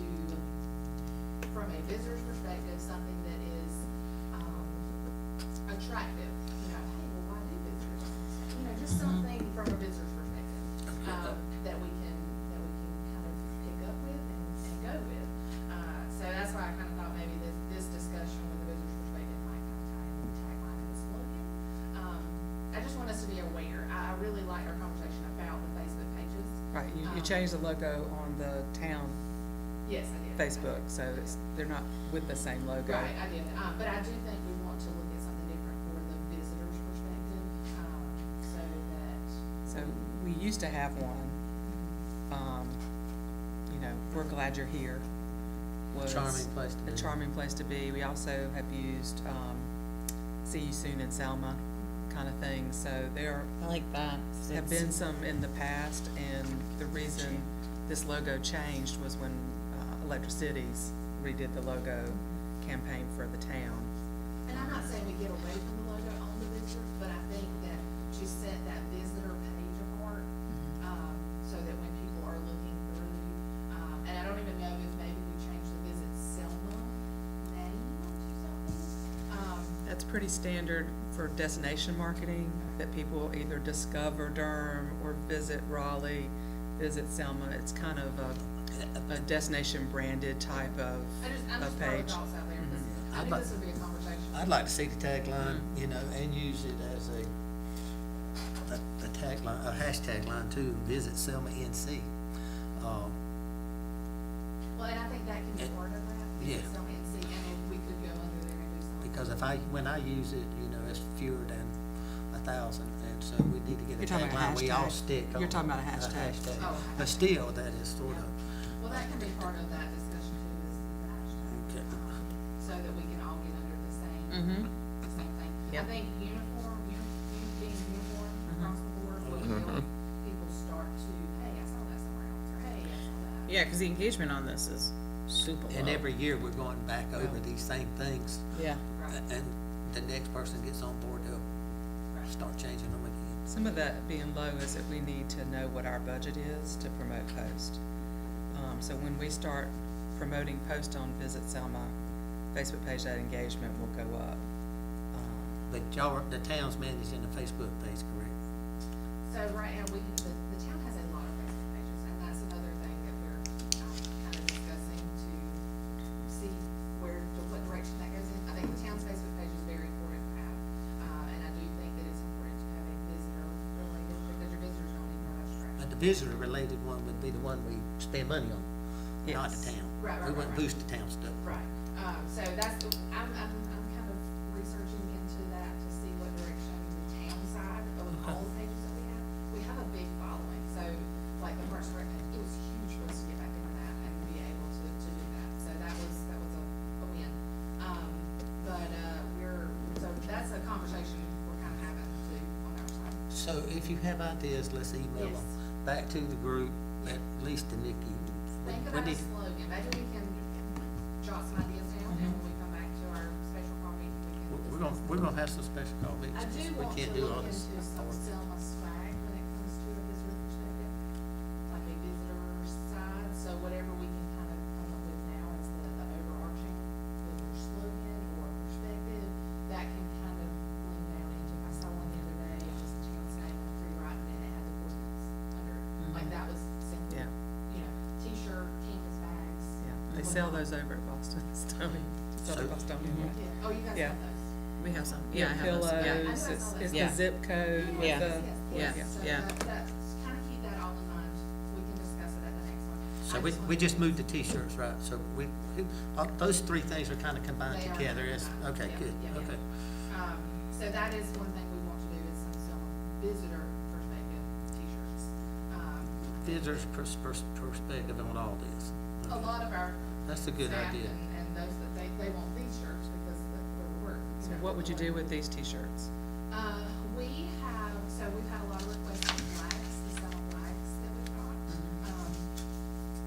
from a visitor's perspective, something that is, attractive, hey, well, why do visitors want to stay? Just something from a visitor's perspective, that we can kind of pick up with and go with. So that's why I kind of thought maybe this discussion with the visitor's perspective might kind of tie in with the tagline and the slogan. I just want us to be aware, I really like our conversation about the Facebook pages. right, you changed the logo on the town Yes, I did. Facebook, so they're not with the same logo. Right, I did, but I do think we want to look at something different for the visitor's perspective, so that. So we used to have one, we're glad you're here. Was Charming place to a be. charming place to be. We also have used, see you soon in Selma kind of thing, so there I like that. have been some in the past, and the reason this logo changed was when Electricities redid the logo campaign for the town. And I'm not saying we get away from the logo on the visitors, but I think that to set that visitor page apart, so that when people are looking through, and I don't even know if maybe we change the Visit Selma name to something. That's pretty standard for destination marketing, that people either discover Durham or visit Raleigh, visit Selma. It's kind of a destination branded type of I'm just throwing page. thoughts out there, because I I'd think like- this would be a conversation. I'd like to see the tagline, and use it as a tagline, a hashtag line too, Visit Selma NC. Well, and when I use it, you know, it's fewer than 1,000, and so we need to get a You're talking about a tagline we all hashtag. stick on. You're talking about a hashtag. Oh. But still, that is sort of, Well, that can be part of that discussion too, is the Okay. hashtag, so that we can all get under the same, Mm-hmm. the same thing. I Yep. think uniform, being uniform across the board, will help people start to, hey, I saw that somewhere else, or hey, I saw that. Yeah, cause the engagement on this is super low. and every year, we're going back over these same things, Yeah, Right. and the next person gets on board, they'll start changing them again. Some of that being low is that we need to know what our budget is to promote Post. So when we start promoting Post on Visit Selma Facebook page, that engagement will go up. But y'all, the town's managing the Facebook page, correct? So right now, the town has a lot of Facebook pages, and that's another thing that we're, kind of discussing to see what direction that goes in. I think the town's Facebook page is very important to have, and I do think that it's important to have a visitor related, because your visitors don't need much trash. But the visitor-related one would be the one we spend money on, not the Yes. town. Right, We right, wouldn't right, boost the town stuff. Right, so that's, I'm kind of researching into that to see what direction the town side of all the pages that we have. We have a big following, so like the Parks and Rec, it was huge for us to get back into that and be able to do that, so that was a win. So that's a conversation we're kind of having too on our side. So if you have ideas, let's email Yes. them back to the group, at least to Nikki. Think We about a need- slogan, maybe we can jot some ideas down, and when we come back to our special call meeting, we can discuss. We're gonna have some special call meetings. I do We want can't to do look all into this some stuff. Selma swag when it comes to a visitor perspective, like a visitor side, so whatever we can kind of come up with now as the overarching visitor slogan or perspective, that can kind of blend down into, I saw one the other day, it was the town's name on free writing, and it had the ordinance under it, like that was simple. Yeah. You know, t-shirt, canvas bags. Yeah, they sell those over at Boston, Stony, So- Bostonian, right? Yeah, oh, you guys Yeah. have those? we have some, yeah, I have Pillows, those, yeah. I know I it's, saw it's that. the zip code with Yeah. the, Yes, Yeah, so yeah. that's, kind of keep that all in mind, we can discuss it at the next one. So I we wanna- just moved the T-shirts, right? So those three things are kind of combined They are together. It's, combined. okay, Yeah, good, yeah, yeah. okay. So that is one thing we want to do is some visitor perspective t-shirts. Visitors' perspective on all this. A lot of our That's a good staff idea. and those that they want these shirts because that's where we work. so what would you do with these T-shirts? We've had a lot of requests for flags, the Selma flags that we've got.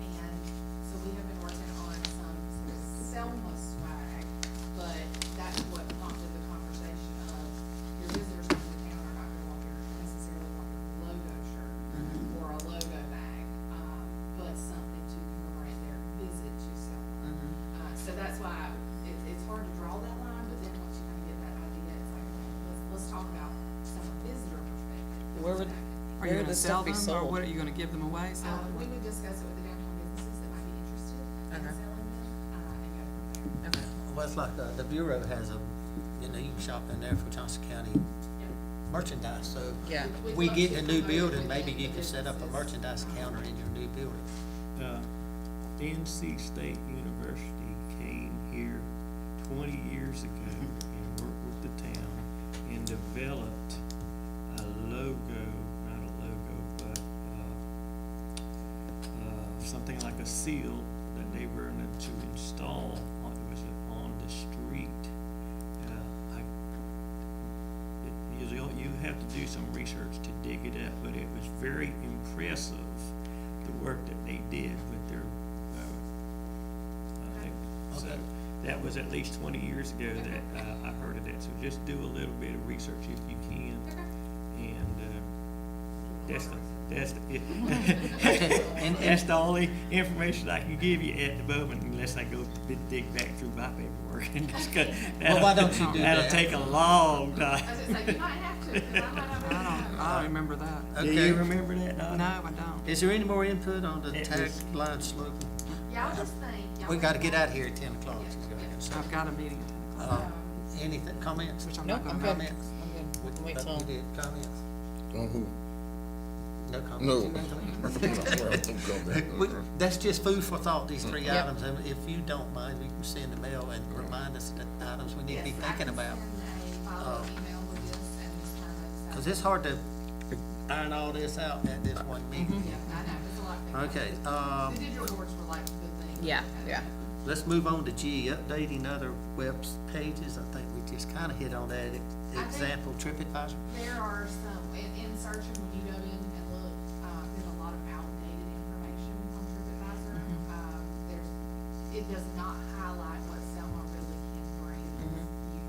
And so we have been working on some Selma swag, but that's what prompted the conversation of your visitors coming to town are not gonna want necessarily want your logo shirt or a logo bag, but something to commemorate their visit to Selma. So that's why it's hard to draw that line, but then once you kind of get that idea, it's like, let's talk about some visitor perspective. Where would- Are Where you would gonna this sell stuff be them, or sold? what, are you gonna give them away, sell them? We would discuss it with the downtown businesses that might be interested in Okay. selling them, and go from there. Okay, Well, it's like, the Bureau has you know, you can shop in there for Johnson County merchandise, so. yeah, We thought get to a new promote building, within maybe the you could set up a businesses. merchandise counter in your new building. NC State University came here 20 years ago and worked with the town and developed a logo, not a logo, but, something like a seal that they were going to install on the street. You have to do some research to dig it up, but it was very impressive, the work that they did with their, so Okay. that was at least 20 years ago that, I heard of that, so just do a little bit of research if you can. Okay. And, that's And- that's the only information I can give you at the moment unless I go dig back through my paperwork and discuss. Well, why don't you do That'll that? take a long time. I was just like, you might have to, 'cause I might not. I don't remember that. Do Okay. you remember that, Donna? No, I don't. Is there any more input on the It was- tagline slogan? Y'all just think. y'all We gotta think get out about of here at 10 o'clock. So I've got a meeting at 10 o'clock, Anything, comments? which I'm nope, not I'm gonna good, make. I'm good. We- Wait but till, we did comments. On who? No comment. No. We- That's just food for thought, these three Yep. items, and if you don't mind, you can send a mail and remind us the items we need to be Yes, thinking about. I can send a follow-up email with this and just kind of. Cause it's hard to iron all this out at this one meeting. Yeah, I know, there's a lot of things. Okay, The digital boards were like the thing. Yeah, yeah. let's move on to G, updating other web pages. I think we just kinda hit on that. Example, TripAdvisor. There are some, in searching, when you go in and look, there's a lot of outdated information on TripAdvisor. It does not highlight what Selma really can bring you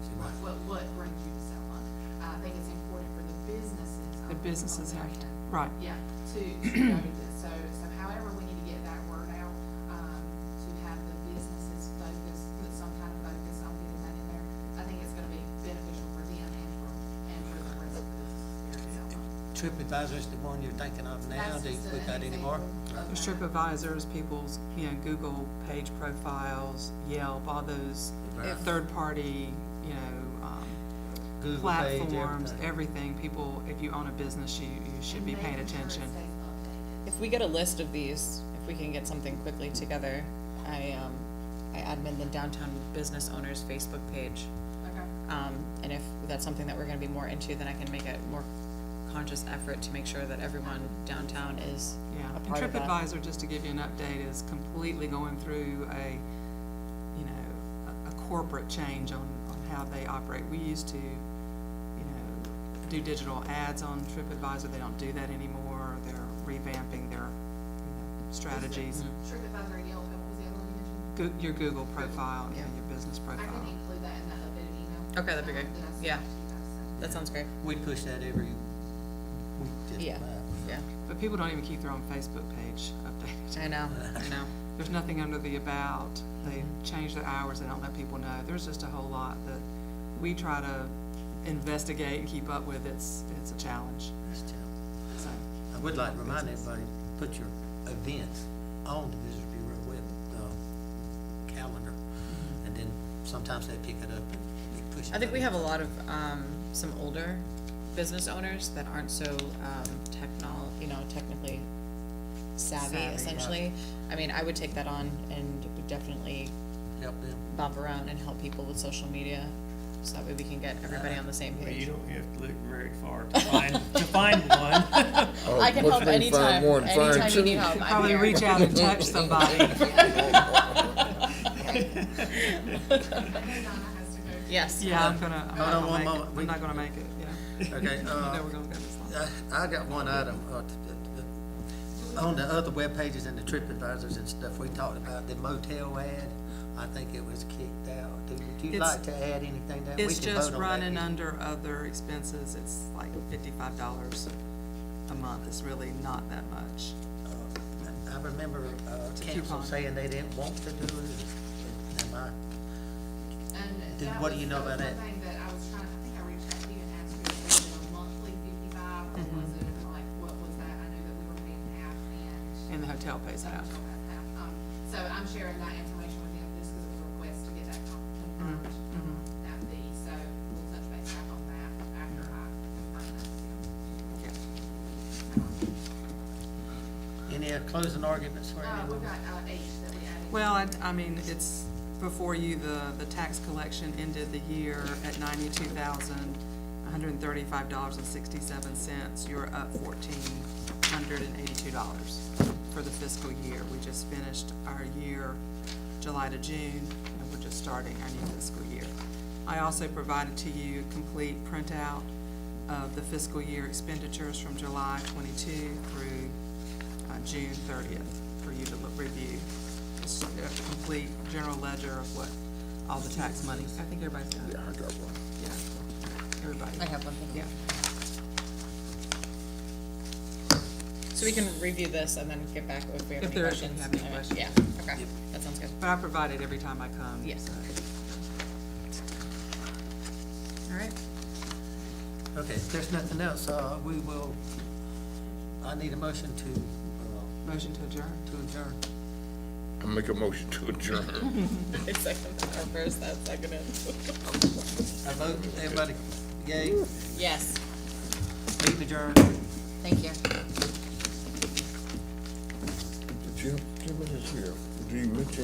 to, what brings you to Selma. I think it's important for the businesses. The businesses have to, to. right. Yeah, to go to this, so however, we need to get that word out, to have the businesses focus, put some kind of focus on getting that in there. I think it's gonna be beneficial for them and for the rest of the businesses here in Selma. TripAdvisor is the one you're thinking of now. That's Do just we an got any more? example of There's that. TripAdvisors, people's, Google page profiles, Yelp, all those Right. third-party, Google page, platforms, everything. everything. People, if you own a business, you should be And paying making sure it attention. stays updated. If we get a list of these, if we can get something quickly together, I admin the downtown business owners Facebook page. Okay. And if that's something that we're gonna be more into, then I can make a more conscious effort to make sure that everyone downtown is Yeah, a and part of that. TripAdvisor, just to give you an update, is completely going through a corporate change on how they operate. We used to, do digital ads on TripAdvisor. They don't do that anymore. They're revamping their, strategies. TripAdvisor and Yelp, and what was the other one you mentioned? Your Google profile, Yeah. your business I profile. can include that in that updated email. Okay, that'd be great. That I sent Yeah. to you guys. That sounds great. We push that every week, just Yeah, about. yeah. But people don't even keep their own Facebook page updated. I know. There's nothing under the about. They change their hours. They don't let people know. There's just a whole lot that we try to investigate and keep up with. It's a challenge. So, I would like to remind everybody, put your events on the Visitor Bureau web, calendar, and then sometimes they pick it up and they push it. I think we up. have a lot of, some older business owners that aren't so, technically savvy, Savvy, essentially. I mean, I would take that on and would definitely Help them. bump around and help people with social media, so that way we can get everybody on the same Well, you page. don't have to look very far to find one. Oh, I can once help they find anytime, one, find anytime you two. need help, I'm probably here. reach out and touch somebody. Donna has to go. Yes. Yeah, I'm not Hold on gonna one make it. moment. I'm not gonna make it, yeah. Okay, You know we're gonna go this long. I got one item, on the other web pages and the TripAdvisors and stuff, we talked about the motel ad. I think it was kicked out. Would you It's- like to add anything to that? We It's can just vote on that. running under other expenses. It's like $55 a month. It's really not that much. I remember, a council coupon. saying they didn't want to do it. Am I? And Dude, that what do was- you know that was about that? One thing that I was trying, I think I reached out to you and asked you, was it a monthly 55, or was it like, what was that? I knew that we were paying half and. And the hotel pays So half. So I'm sharing that information with them, just because it was a request to get that confirmed, that fee, so we'll touch base back on that after I confirm that with them. Yeah. Any closing arguments for We've anyone? got, 8 that we added. Well, I mean, it's before you, the tax collection ended the year at $92,135.67. You're up $1,482 for the fiscal year. We just finished our year, July to June, and we're just starting our new fiscal year. I also provided to you a complete printout of the fiscal year expenditures from July 22 through June 30th for you to review. It's a complete general ledger of what all the tax money, I think everybody's got it. Yeah, I got one. Yeah, everybody. I have one thing. Yeah, So we can review this and then get back if we have If any there- if you questions. have any questions. Yeah, okay, that sounds good. but I provide it every time I come. Yes. so. All right. Okay, if there's nothing else, we will, I need a motion to Motion to adjourn. adjourn. I make a motion to adjourn. I second that, or first, that second it. I vote, everybody, yay, Yes, meeting adjourned. thank you. Jim is here. Do you mention